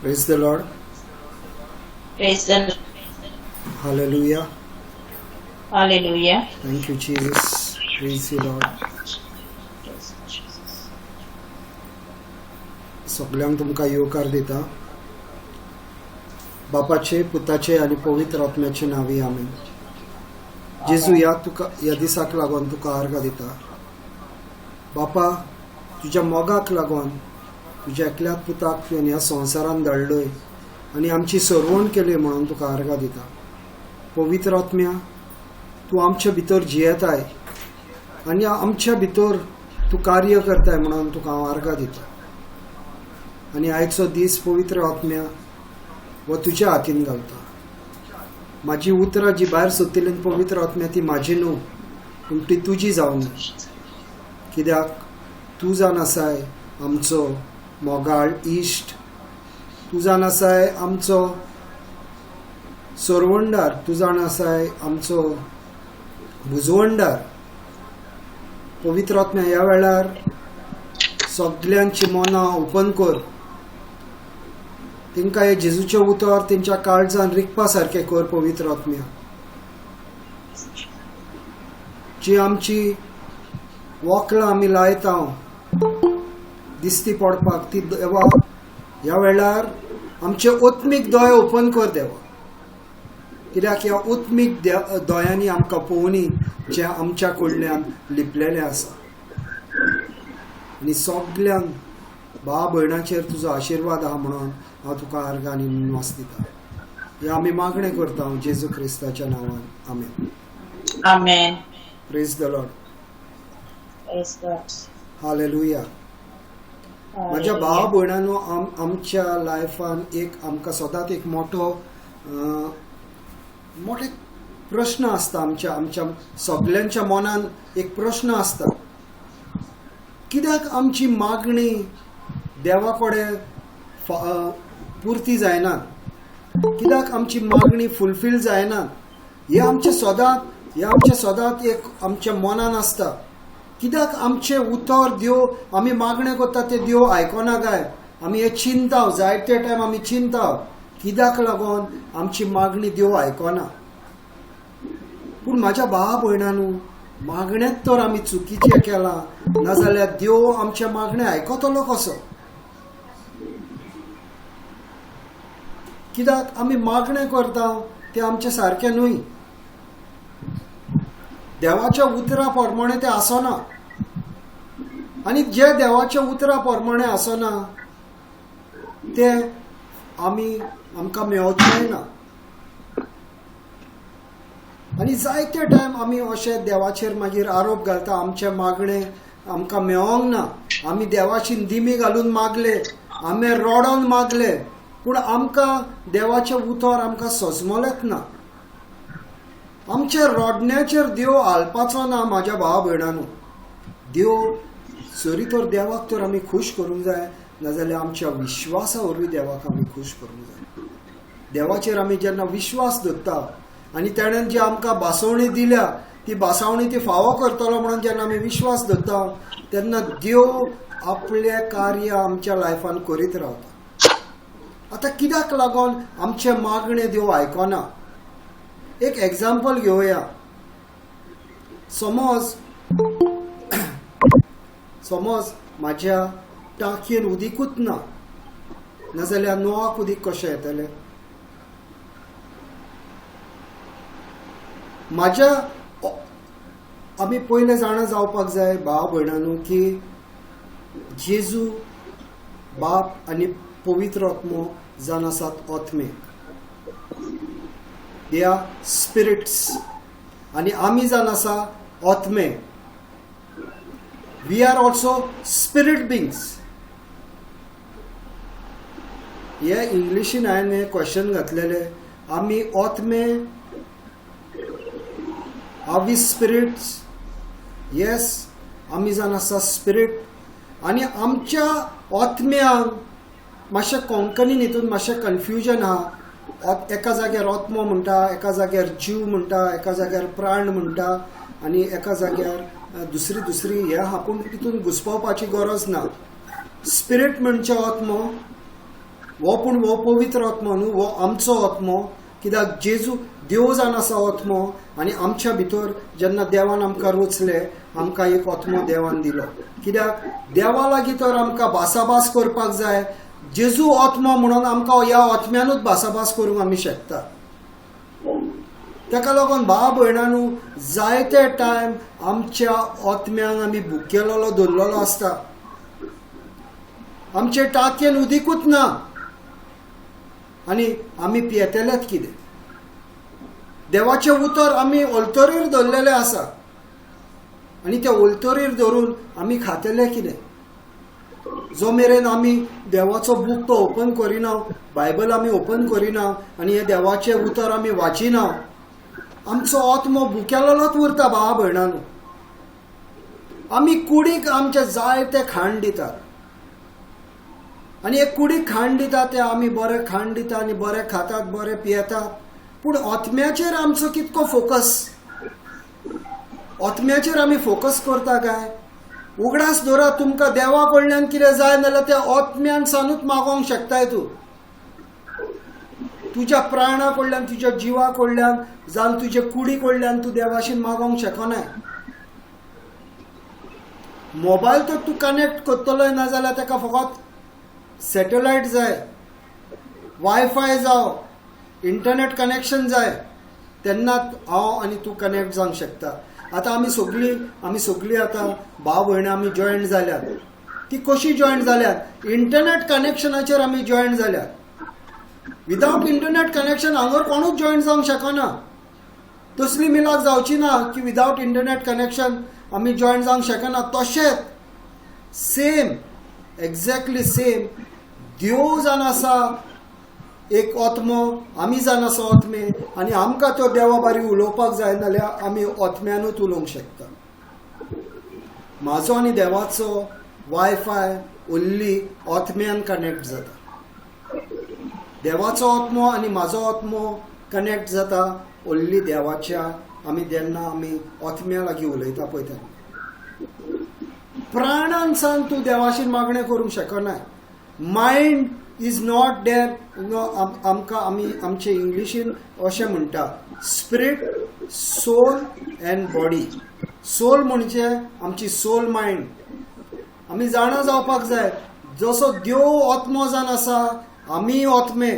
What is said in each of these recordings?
Praise the Lord. Praise the Lord. Hallelujah. Hallelujah. Thank you, Jesus. Praise the Lord. सगळ्यांक तुमकां येवकार दिता. बापाचे, पुताचे आनी पवित्र आत्म्याचे नावी आमेन. जेजू ह्या दिसाक लागून तुका आर्गां दिता. बापा, तुज्या मोगाक लागून तुज्या एकल्याच पुताक तुवें ह्या संवसारान धाडलोय आनी आमची सरवण केली म्हणून तुका आर्गां दिता. पवित्र आत्म्या, तूं आमच्या भितर जियेताय आनी आमच्या भितर तूं कार्य करताय म्हणून तुका हांव आर्गां दिता. आनी आयचो दीस पवित्र आत्म्या वो तुज्या हातीन घालता. म्हाजी उतरां जी भायर सोदतली पवित्र आत्म्या ती म्हाजी न्हू, पूण ती तुजी जावं. कित्याक तूं जावन आसाय आमचो मोगाळ इश्ट, तूं जावन आसाय आमचो सरवंडार, तूं जावन आसाय आमचो बुजवंडार. पवित्र आत्म्या ह्या वेळार सगळ्यांची मनां ओपन कर. तांकां हे जेजूचे उतर तेंच्या काळजान रिकपा सारकें कर. पवित्र आत्म्या, जी आमची वखलां आमी लायता दिसती पडपाक ती देवा ह्या वेळार आमचे ओत्मीक दोळे ओपन कर देवा. कित्याक ह्या ओत्मीक दोळ्यांनी आमकां पळोवनी जे आमच्या कडल्यान लिपलेले आसा. आनी सगळ्यांक भाव भयणाचेर तुजो आशिर्वाद आहा म्हणून हांव तुका आर्गां आनी नमस दिता. हे आमी मागणें करता जेजू क्रिस्ताच्या नांवान. आमेन. Amen. Praise the Lord. Praise God. Hallelujah. माझ्या भाव भयणांनो, आमच्या लायफान एक आमकां सदांच एक मोठे प्रश्न आसता. आमच्या सगळ्यांच्या मनान एक प्रश्न आसता, कित्याक आमची मागणी देवा कडेन पुर्ती जायना, कित्याक आमची मागणी फुलफील जायना. हे आमचे सदांच एक आमच्या मनान आसता. कित्याक आमचे उतर देव आमी मागणे करता ते देव आयकना काय आमी हे चिंताव. जायते टायम आमी चिंताव कित्याक लागून आमची मागणी देव आयकना. पूण म्हाज्या भावा भयणांनो, मागणेच तर आमी चुकीचें केलां, नाजाल्यार देव आमच्या मागणे आयकतलो कसो? कित्याक आमी मागणे करता ते आमचे सारकें न्हय. देवाच्या उतरा प्रमाणे ते आसना. आनी जे देवाच्या उतरा प्रमाणे आसना ते आमकां मेळचें ना. आनी जायते टायम आमी अशे देवाचेर मागीर आरोप घालता, आमचे मागणे आमकां मेळोंक ना. आमी देवाची दिमी घालून मागले, आमी रडोन मागले, पूण आमकां देवाचें उतर आमकां सजमलेंच ना. आमच्या रडण्याचेर देव हालपाचो ना. म्हाज्या भावा भयणांनो, देव सरी तर देवाक तर आमी खूश करूंक जाय, नाजाल्यार आमच्या विश्वासा वरवीं देवाक आमी खूश करूंक जाय. देवाचेर आमी जेन्ना विश्वास दवरता आनी ताणें जी आमकां बासवणी दिल्या ती बासवणी ती फावो करतलो म्हणून जेन्ना आमी विश्वास दवरता तेन्ना देव आपलें कार्य आमच्या लायफान करीत रावता. आतां कित्याक लागून आमचे मागणे देव आयकना? एक एग्जाम्पल घेवया. समज म्हाज्या टांकयेन उदीकूच ना, नाजाल्यार नोवाक उदीक कशें येतलें? आमी पयलें जाणा जावपाक जाय भाव भयणांनो की जेजू बाप आनी पवित्र आत्मो जावन आसात आत्मे. दे आर स्पिरिट्स आनी आमी जावन आसा आत्मे. We are also spirit beings. हे इंग्लिशीन हांवें हे क्वेश्चन घातलेले, आमी आत्मे, आर वी स्पिरिट्स? येस, आमी जावन आसा स्पिरीट. आनी आमच्या आत्म्यांक मातशें कोंकणीन हितून मातशें कन्फ्युजन आहा. एका जाग्यार आत्मो म्हणटा, एका जाग्यार जीव म्हणटा, एका जाग्यार प्राण म्हणटा आनी एका जाग्यार दुसरी हे आहा. पूण तितून घुसपावपाची गरज ना. स्पिरीट म्हणजे आत्मो, हो पूण हो पवित्र आत्मो न्हू, हो आमचो आत्मो. कित्याक जेजू देव जावन आसा आत्मो, आनी आमच्या भितर जेन्ना देवान आमकां रचले, आमकां एक आत्मो देवान दिलो. कित्याक देवा लागीं तर आमकां भासाभास करपाक जाय. जेजू आत्मो म्हणून आमकां ह्या आत्म्यानूच भासाभास करूंक आमी शकता. ताका लागून भाव भयणांनो, जायते टायम आमच्या आत्म्यांक आमी भुकेलेलो दवरलेलो आसता. आमचे टाकयेन उदीकूच ना आनी आमी पियेतलेच कितें. देवाचें उतर आमी ऑल्तरीर दवरलेलें आसा आनी त्या ऑल्तरीर धरून आमी खातले कितें. जो मेरेन आमी देवाचो बूक तो ओपन करिना, बायबल आमी ओपन करिना आनी हे देवाचें उतर आमी वाचिना, आमचो आत्मो भुकेलोच उरता. भावा भयणांनो, आमी कुडीक आमचे जायते खाण दितात आनी एक कुडीक खाण दिता ते आमी बरें खाण दिता आनी बरें खातात, बरें पियेतात. पूण आत्म्याचेर आमचो कितको फोकस? आत्म्याचेर आमी फोकस करता काय? उगडास दवरा, तुमकां देवा कडल्यान कितें जाय जाल्यार त्या आत्म्यान सानूच मागोवंक शकताय. तूं तुज्या प्राणा कडल्यान, तुज्या जिवा कडल्यान जावन तुज्या कुडी कडल्यान तूं देवाशीन मागोवंक शकनाय. मोबायल तर तूं कनेक्ट करतलोय ना जाल्यार ताका फकत सॅटेलायट जाय, वायफाय जावं, इंटरनेट कनेक्शन जाय, तेन्नाच हांव आनी तूं कनेक्ट जावंक शकता. आतां आमी सगळीं आतां भाव भयणी आमी जॉयंट जाल्यात. ती कशी जॉयंट जाल्यात? इंटरनेट कनेक्शनाचेर आमी जॉयंट जाल्यात. विदाउट इंटरनेट कनेक्शन हांगर कोणूच जॉयंट जावंक शकना. तसली मिलाक जावची ना की विदाउट इंटरनेट कनेक्शन आमी जॉयंट जावंक शकना. तशेंच सेम, एक्झॅक्टली सेम, देव जावन आसा एक आत्मो, आमी जावन आसा आत्मे, आनी आमकां तो देवा बारी उलोवपाक जाय जाल्यार आमी आत्म्यानूच उलोवंक शकता. म्हाजो आनी देवाचो वायफाय ओन्ली आत्म्यान कनेक्ट जाता. देवाचो आत्मो आनी म्हाजो आत्मो कनेक्ट जाता ओन्ली देवाच्या, आमी जेन्ना आमी आत्म्या लागीं उलयता पळय तेन्ना. प्राणान सान तूं देवाशीन मागणें करूंक शकना. Mind is not there. आमकां आमचे इंग्लिशीन अशें म्हणटा, spirit, soul and body. Soul म्हणजे आमची सोल मायंड. आमी जाणा जावपाक जाय, जसो देव आत्मो जावन आसा, आमी आत्मे.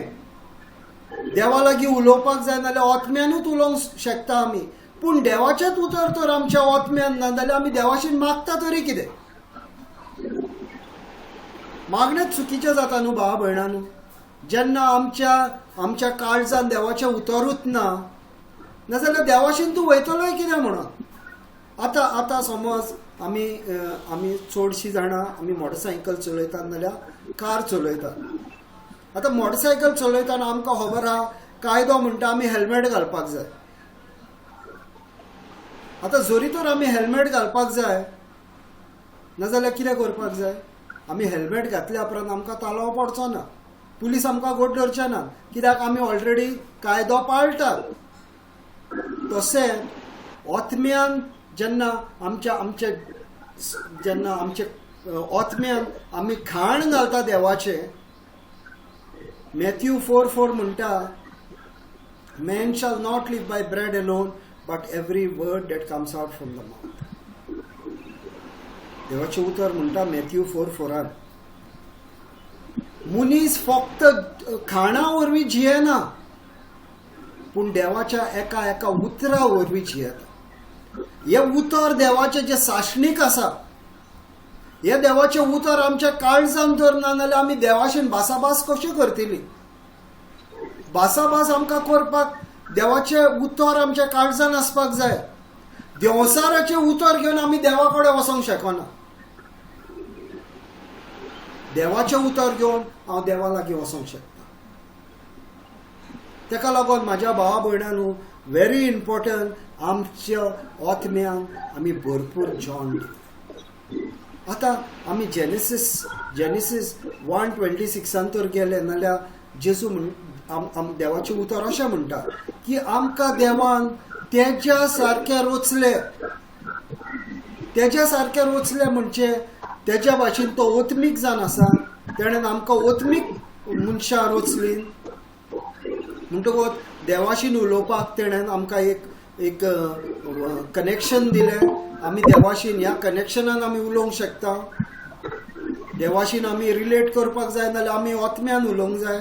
देवा लागीं उलोवपाक जाय जाल्यार आत्म्यानूच उलोवंक शकता आमी. पूण देवाचेच उतर तर आमच्या आत्म्यान ना जाल्यार आमी देवाशीन मागता तरी कितें? मागणेच चुकीचें जाता न्हू भावा भयणांनो. जेन्ना आमच्या काळजान देवाचें उतरूच ना जाल्यार देवाशीन तूं वयतलोय कितें म्हणून. आतां समज आमी चडशीं जाणां आमी मोटरसायकल चलयतात नाल्यार कार चलयतात. आतां मोटरसायकल चलयतना आमकां खबर आहा कायदो म्हणटा आमी हेल्मेट घालपाक जाय. आतां जरी तर आमी हेल्मेट घालपाक जाय नाजाल्यार कितें करपाक जाय? आमी हेल्मेट घातल्या उपरांत आमकां ताळो पडचो ना, पुलीस आमकां गोट धरचे ना, कित्याक आमी ऑलरेडी कायदो पाळटात. तशें आत्म्यान जेन्ना जेन्ना आमचे आत्म्यान आमी खाण घालता देवाचें, मॅथ्यू 4:4 म्हणटा, man shall not live by bread alone but every word that comes out from the mouth. देवाचें उतर म्हणटा मॅथ्यू 4:4. मनीस फक्त खाणा वरवीं जियेना पूण देवाच्या एका उतरा वरवीं जियेता. हे उतर देवाचें जें साश्णीक आसा, हे देवाचें उतर आमच्या काळजान जर ना जाल्यार आमी देवाशीन भासाभास कशी करतली? भासाभास आमकां करपाक देवाचें उतर आमच्या काळजान आसपाक जाय. देवसाराचें उतर घेवन आमी देवा कडेन वचोंक शकना. देवाचें उतर घेवन हांव देवा लागीं वचोंक शकता. ताका लागून म्हाज्या भावा भयणांनो, व्हेरी इम्पॉर्टंट, आमच्या आत्म्यांक आमी भरपूर जॉन दिवं. आतां आमी जेनेसीस 1:26 तर गेले नाल्यार जेजू देवाचें उतर अशें म्हणटा की आमकां देवान तेज्या सारकें रचलें म्हणजे तेज्या भाशेन तो ओत्मीक जावन आसा. तेणेन आमकां ओत्मीक मनशां रोचलीं म्हणटकूच देवाशीन उलोवपाक तेणेन आमकां एक कनेक्शन दिलें. आमी देवाशीन ह्या कनेक्शनान आमी उलोवंक शकता. देवाशीन आमी रिलेट करपाक जाय नाल्यार आमी आत्म्यान उलोवंक जाय.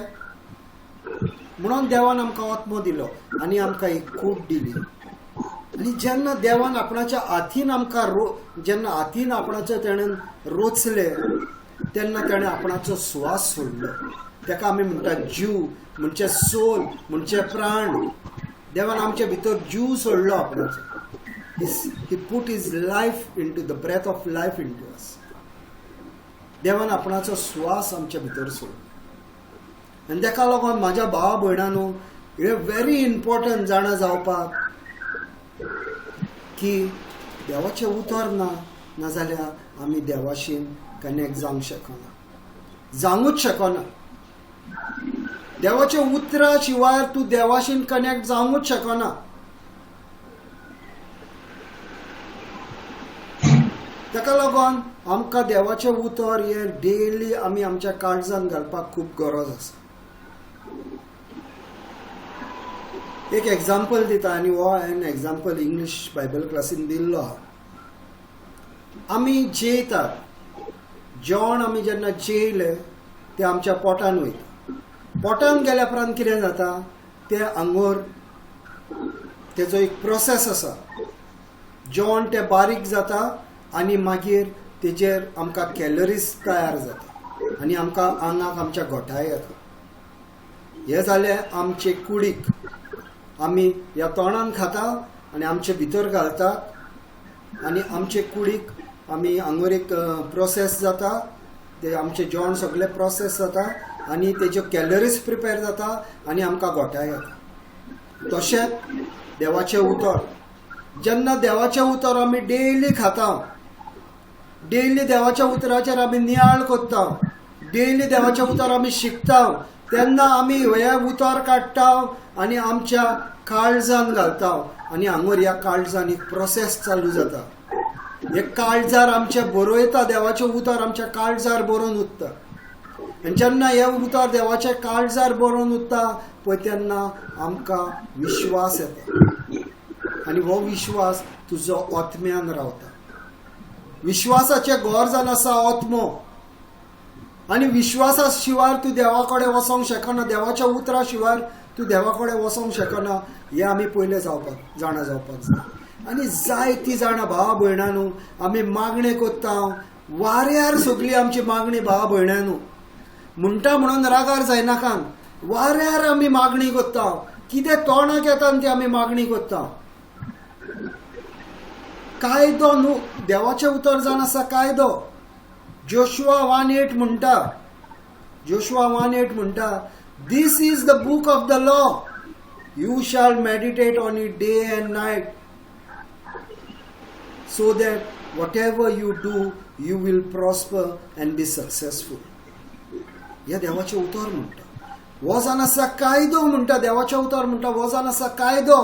म्हणून देवान आमकां आत्मो दिलो आनी आमकां एक कूड दिली. आनी जेन्ना देवान आपणाच्या हातीन आमकां जेन्ना हातीन आपणाचे तेणेन रोचले तेन्ना तेणें आपणाचो स्वास सोडलो. ताका आमी म्हणटा जीव, म्हणजे सोल, म्हणजे प्राण. देवान आमचे भितर जीव सोडलो आपणाचो. He put his life into the breath of life into us. देवान आपणाचो स्वास आमच्या भितर सोडलो. आनी ताका लागून म्हाज्या भावा भयणांनो हे व्हेरी इम्पॉर्टंट जाणा जावपाक की देवाचें उतर ना नाजाल्यार आमी देवाशीन कनेक्ट जावंक शकना, जावंकूच शकना. देवाच्या उतरा शिवाय तूं देवाशीन कनेक्ट जावंकूच शकना. ताका लागून आमकां देवाचें उतर हें डेली आमी आमच्या काळजांत घालपाक खूब गरज आसा. एक एग्जाम्पल दिता आनी हो हांवें एग्जाम्पल इंग्लीश बायबल क्लासीन दिल्लो आहा. आमी जेयतात, जेवण आमी जेन्ना जेयले तें आमच्या पोटान वयता. पोटान गेल्या उपरांत कितें जाता तें आंगोर तेजो एक प्रोसेस आसा. जेवण तें बारीक जाता आनी मागीर तेजेर आमकां कॅलरीज तयार जाता आनी आमकां आंगाक आमच्या घोटाय येता. हें जालें आमचे कुडीक. आमी ह्या तोंडान खाता आनी आमचे भितर घालतात आनी आमचे कुडीक आमी आंगोर एक प्रोसेस जाता. ते आमचें जेवण सगळें प्रोसेस जाता आनी तेज्यो कॅलरीज प्रिपेर जाता आनी आमकां घोटाय येता. तशेंच देवाचें उतर. जेन्ना देवाचें उतर आमी डेली खाता, डेली देवाच्या उतराचेर आमी नियाळ कोत्ता, डेली देवाचें उतर आमी शिकता, तेन्ना आमी हें उतर काडटा आनी आमच्या काळजान घालता आनी हांगोर ह्या काळजान एक प्रोसेस चालू जाता. हे काळजार आमचे बरयता, देवाचें उतर आमच्या काळजार बरोवन उत्ता. आनी जेन्ना हे उतर देवाच्या काळजार बरोवन उत्ता पळय तेन्ना आमकां विश्वास येता आनी हो विश्वास तुजो आत्म्यान रावता. विश्वासाचें घर जावन आसा आत्मो आनी विश्वासा शिवाय तूं देवा कडेन वचोंक शकना. देवाच्या उतरा शिवाय तूं देवा कडेन वचोंक शकना. हें आमी पयलें जाणा जावपाक जाय. आनी जायतीं जाणां भावा भयणांनो आमी मागणे कोत्ता, वाऱ्यार सगळी आमची मागणी भावा भयणांनो. म्हणटा म्हणून रागार जायनाका. वाऱ्यार आमी मागणी कोत्ता, कितें तोंडाक येता ती आमी मागणी कोत्ता. कायदो न्हू, देवाचें उतर जावन आसा कायदो. जोशुआ 1:8 म्हणटा, जोशुआ 1:8 म्हणटा, this is the book of the law, you shall meditate on it day and night, so that whatever you do you will prosper and be successful. हे देवाचें उतर म्हणटा. हो जावन आसा कायदो म्हणटा. देवाचें उतर म्हणटा हो जावन आसा कायदो.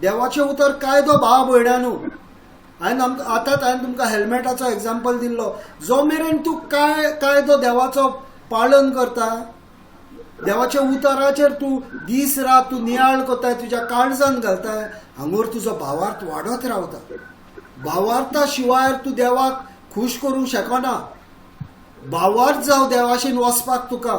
देवाचें उतर कायदो भावा भयणांनो. आतांच हांवें तुमकां हेल्मेटाचो एग्जाम्पल दिल्लो. जो मेरेन तूं कायदो देवाचो पालन करता, देवाच्या उतराचेर तूं दीस रात तूं नियाळ कोत्ताय, तुज्या काळजान घालताय, हांगोर तुजो भावार्थ वाडत रावता. भावार्था शिवाय तूं देवाक खूश करूंक शकना. भावार्थ जावं देवाशीन वचपाक तुका.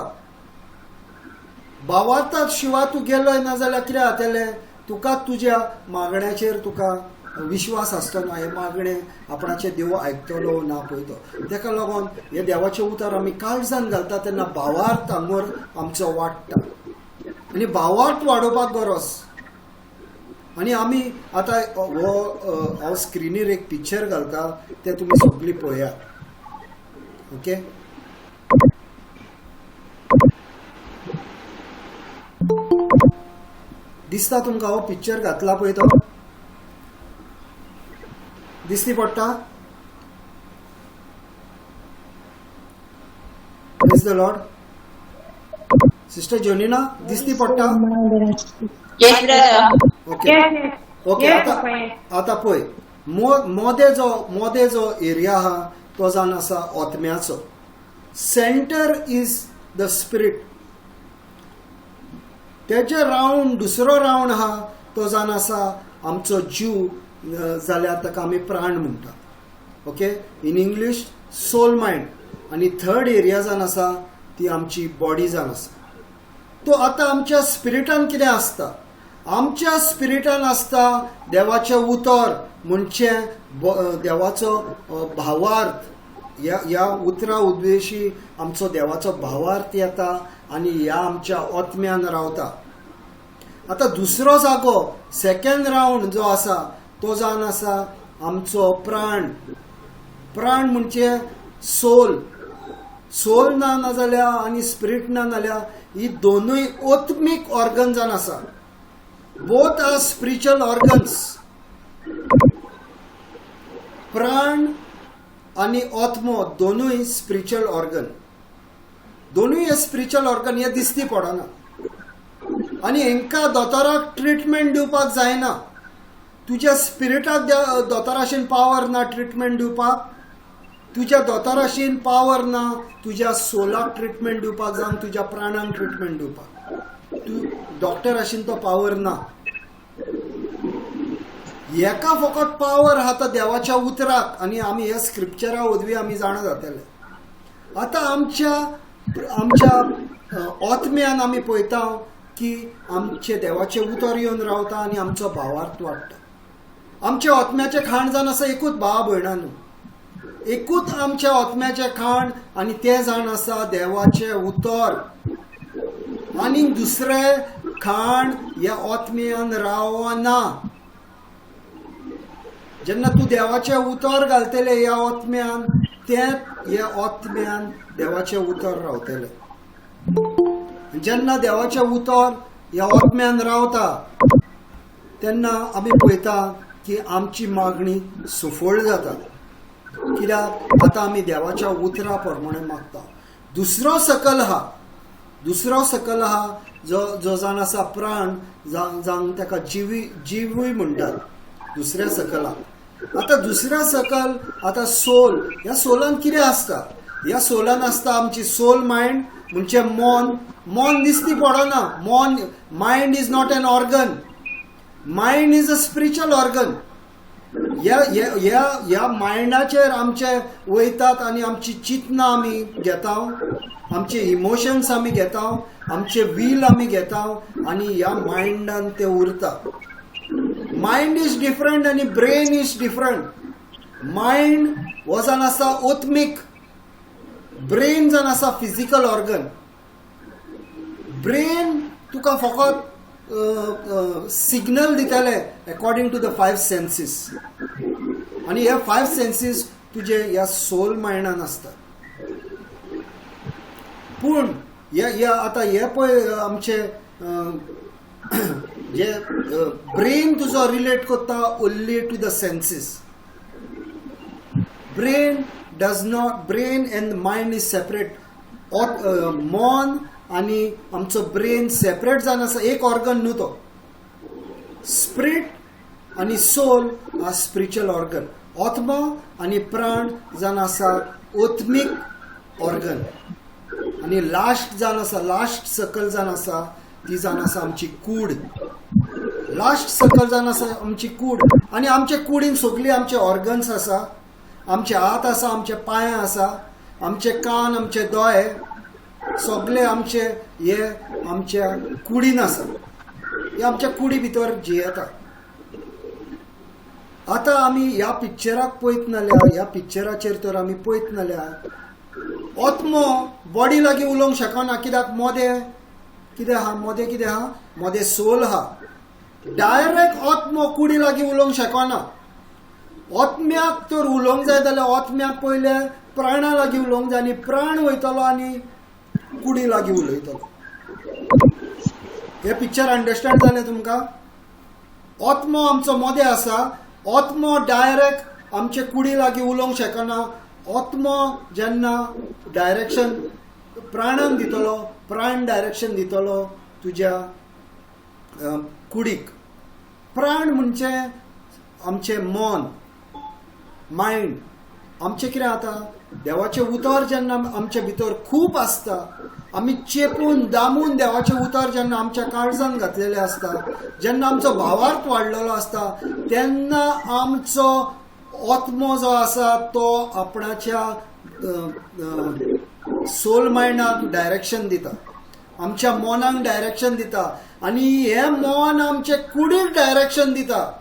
भावार्था शिवाय तूं गेलोय ना जाल्यार कितें जातलें, तुका तुज्या मागण्याचेर तुका विश्वास आसतना हे मागणे आपणाचे देव आयकतलो ना पळयतो. ताका लागून हे देवाचें उतर आमी काळजान घालता तेन्ना भावार्थ आंगोर आमचो वाडटा आनी भावार्थ वाडोवपाक गरज. आनी आमी आतां हांव स्क्रिनीर एक पिक्चर घालता तें तुमी सगळीं पळयात. ओके, दिसता तुमकां हो पिक्चर घातला पळय तो दिसती पडटा. Praise the Lord. सिस्टर जोनिना दिसती पडटा. Okay okay. आता पळय मोदे जो एरिया आहा तो जावन आसा आत्म्याचो. सेंटर इज द स्पिरीट तेजे राउंड दुसरो राउंड आहा तो जावन आसा आमचो जीव, जाल्यार ताका आमी प्राण म्हणटा. Okay, in English soul mind. आनी थर्ड एरिया जावन आसा ती आमची बॉडी जावन आसा. तो आतां आमच्या स्पिरिटान कितें आसता? आमच्या स्पिरिटान आसता देवाचें उतर, म्हणजे देवाचो भावार्थ. ह्या उतरा उद्देशी आमचो देवाचो भावार्थ येता आनी ह्या आमच्या आत्म्यान रावता. आतां दुसरो जागो, सेकंड राउंड जो आसा तो जावन आसा आमचो प्राण. प्राण म्हणजे सोल. सोल ना जाल्यार आनी स्पिरीट ना जाल्यार ही दोनूय आत्मीक ऑर्गन जावन आसा. Both are spiritual organs. प्राण आनी आत्मो दोनूय स्पिरिच्युअल ऑर्गन. दोनूय हे स्पिरिच्युअल ऑर्गन हे दिसती पडना. आनी हांकां दोतोराक ट्रिटमेंट दिवपाक जायना. तुज्या स्पिरिटाक दोतोराशीन पावर ना ट्रिटमेंट दिवपाक. तुज्या दोतोराशीन पावर ना तुज्या सोलाक ट्रिटमेंट दिवपाक जावन तुज्या प्राणांक ट्रिटमेंट दिवपाक. तू डॉक्टराशीन तो पावर ना. हेका फकत पावर आहा तो देवाच्या उतराक. आनी आमी हे स्क्रिप्चरा वरवीं आमी जाणा जातले. आतां आमच्या आत्म्यान आमी पळयता की आमचे देवाचे उतर येवन रावता आनी आमचो भावार्थ वाडटा. आमच्या आत्म्याचे खाण जावन आसा एकूच भाव भयणांनो. एकूच आमच्या आत्म्याचे खाण आनी ते जावन आसा देवाचे उतर. आनी दुसरे खाण ह्या आत्म्यान रावना. जेन्ना तूं देवाचे उतर घालतले ह्या आत्म्यान, तेंच ह्या आत्म्यान देवाचे उतर रावतले. जेन्ना देवाचे उतर ह्या आत्म्यान रावता तेन्ना आमी पळयता की आमची मागणी सफळ जाता. कित्याक आतां आमी देवाच्या उतरा प्रमाणे मागता. दुसरो सकल आहा जो जावन आसा प्राण, जावंक ताका जीवूय म्हणटात दुसऱ्या सकलाक. आतां दुसऱ्या सकल आतां सोल. ह्या सोलान कितें आसता? ह्या सोलान आसता आमची सोल मायंड, म्हणजे मन दिसती पडना. Mind is not an organ. Mind is a spiritual organ. ह्या मायंडाचेर आमचे वयतात आनी आमची चिंतना आमी घेता, आमचे इमोशन्स आमी घेता, आमचे वील आमी घेता आनी ह्या मायंडान ते उरता. मायंड इज डिफरंट आनी ब्रेन इज डिफरंट. मायंड हो जावन आसा आत्मीक. ब्रेन जावन आसा फिजिकल ऑर्गन. ब्रेन तुका फकत सिग्नल दितले अकॉर्डिंग टू द 5 सेन्सीस. आनी हे 5 सेन्सीस तुजे ह्या सोल मायंडान आसतात. पूण आतां हे पळय आमचे जे ब्रेन तुजो रिलेट करता only to the senses. Brain and mind is separate. मन आनी आमचो ब्रेन सेपरेट जावन आसा, एक ऑर्गन न्हू तो. स्पिरीट आनी सोल आर स्पिरिच्युअल ऑर्गन. आत्मा आनी प्राण जावन आसा आत्मीक ऑर्गन. आनी लास्ट जावन आसा, लास्ट सकल जावन आसा ती जावन आसा आमची कूड. लास्ट सकल जावन आसा आमची कूड. आनी आमचे कुडीन सगळी आमचे ऑर्गन्स आसा. आमचे हात आसा, आमचे पांय आसा, आमचे कान, आमचे दोळे सगळे आमचे हे आमच्या कुडीन आसा. हे आमच्या कुडी भितर जियेता. आतां आमी ह्या पिक्चराक पळयत नाल्यार, ह्या पिक्चराचेर तर आमी पळयत नाल्यार आत्मो बॉडी लागीं उलोवंक शकना. कित्याक मोदें कितें आहा? मोदें सोल आहा. डायरेक्ट आत्मो कुडी लागीं उलोवंक शकना. आत्म्याक तर उलोवंक जाय जाल्यार आत्म्याक पयले प्राणा लागीं उलोवंक जाय आनी प्राण वयतलो आनी कुडी लागीं उलयतलो. हे पिक्चर अंडरस्टँड जालें तुमकां? आत्मो आमचो मोदें आसा. आत्मो डायरेक्ट आमचे कुडी लागीं उलोवंक शकना. आत्मो जेन्ना डायरेक्शन प्राणांक दितलो, प्राण डायरेक्शन दितलो तुज्या कुडीक. प्राण म्हणजे आमचे मन, मायंड. आमचे कितें जाता? देवाचे उतर जेन्ना आमच्या भितर खूप आसता, आमी चेपून दामून देवाचे उतर जेन्ना आमच्या काळजान घातलेले आसता, जेन्ना आमचो भावार्थ वाडलेलो आसता, तेन्ना आमचो आत्मो जो आसा तो आपणाच्या सोल मायंडाक डायरेक्शन दिता, आमच्या मनाक डायरेक्शन दिता, आणि हे मन आमचे कुडीक डायरेक्शन दिता.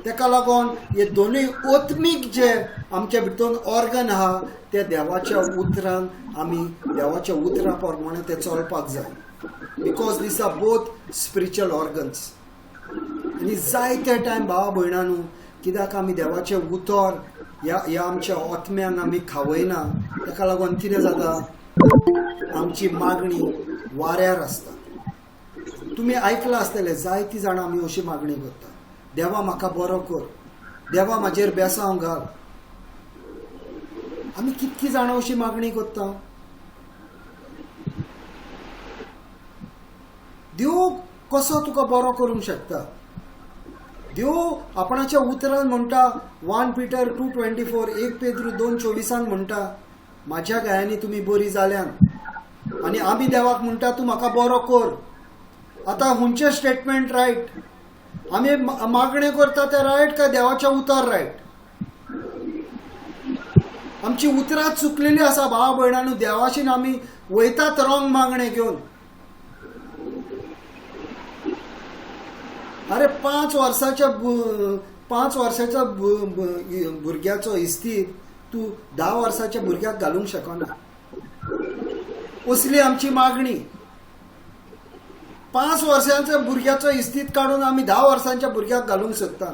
तेका लागून हे दोनूय आत्मीक जे आमच्या भितर ऑर्गन आहा ते देवाच्या उतरान आमी देवाच्या उतरा प्रमाणे ते चलपाक जाय. Because these are both spiritual organs. आनी जायते टायम भावा भयणांनो, कित्याक आमी देवाचे उतर ह्या आमच्या आत्म्यांक आमी खावयना, ताका लागून कितें जाता, आमची मागणी वाऱ्यार आसता. तुमी आयकलां आसतलें, जायतीं जाणां आमी अशी मागणी करता, देवा म्हाका बरो कर, देवा म्हाजेर बेसांव घाल. आमी कितकी जाणां अशी मागणी करता. देव कसो तुका बरो करूंक शकता. देव आपणाच्या उतरान म्हणटा, 1 Peter 2:24, 1 Pedro 2:24 म्हणटा, म्हाज्या गायांनी तुमी बरी जाल्यान. आनी आमी देवाक म्हणटा, तूं म्हाका बरो कर. आतां हुंचे स्टेटमेंट रायट, आमी मागणी करता ते रायट काय देवाच्या उतर रायट. आमची उतरां चुकलेली आसा भावा भयणांनो. देवाशीन आमी वयतात रॉंग मागणे घेवन. अरे 5 वर्साच्या भुरग्याचो इस्तीद तूं 10 वर्साच्या भुरग्याक घालूंक शकना. असली आमची मागणी. 5 वर्सांच्या भुरग्याचो इस्तीद काढून आमी 10 वर्सांच्या भुरग्याक घालूंक शकता,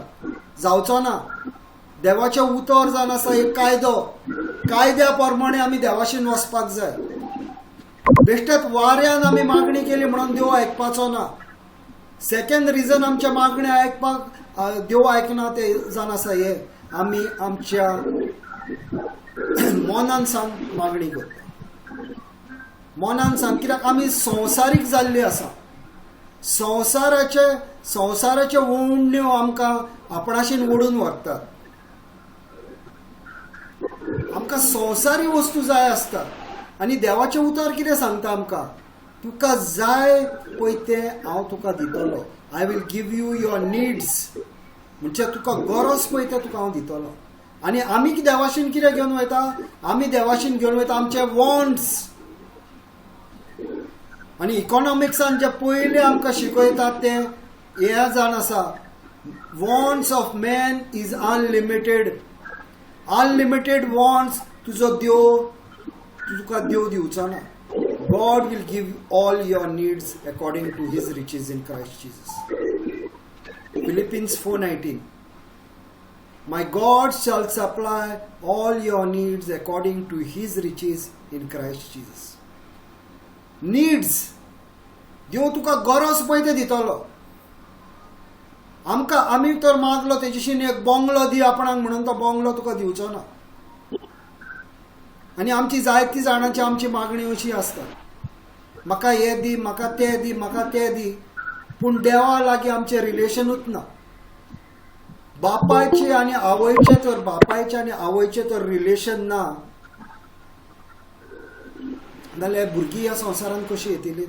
जावचो ना. देवाचे उतर जावन आसा एक कायदो, कायद्या प्रमाणे आमी देवाशीन वचपाक जाय. बेश्टेच वाऱ्यान आमी मागणी केली म्हणून देव आयकपाचो ना. सेकंड रिजन आमच्या मागणी आयकपाक देव आयकना ते जावन आसा हे, आमी आमच्या मनान सांग मागणी करता. मनान सांग, कित्याक आमी संवसारीक जाल्ली आसा. संवसाराचे ओंडण्यो आमकां आपणाशीन ओडून व्हरतात. आमकां संवसारी वस्तू जाय आसता. आनी देवाचें उतर कितें सांगता आमकां, तुका जाय पळय तें हांव तुका दितलो. I will give you your needs. म्हणजे तुका गरज पळय तें तुका हांव दितलो. आनी आमी देवाशीन कितें घेवन वयता, आमी देवाशीन घेवन वयता आमचे वॉन्ट्स. आनी इकॉनॉमिक्सान जे पयले आमकां शिकयतात ते हे जावन आसा, wants of man is unlimited. Unlimited wants तुजो तुका देव दिवचो ना. God will give all your needs according to his riches in Christ Jesus. Philippians 4:19. My God shall supply all your needs according to his riches in Christ Jesus. Needs. देव तुका गरज पळय ते दितलो. आमी तर मागलो तेजेशीन एक बंगलो दी आपणाक म्हणून तो बंगलो तुका दिवचो ना. आनी आमची जायती जाणांची आमची मागणी अशी आसता, म्हाका हे दी, म्हाका ते दी, म्हाका ते दी. पूण देवा लागीं आमचें रिलेशनूच ना. बापायचे आनी आवयचे तर रिलेशन ना जाल्यार भुरगीं ह्या संवसारान कशी येतली.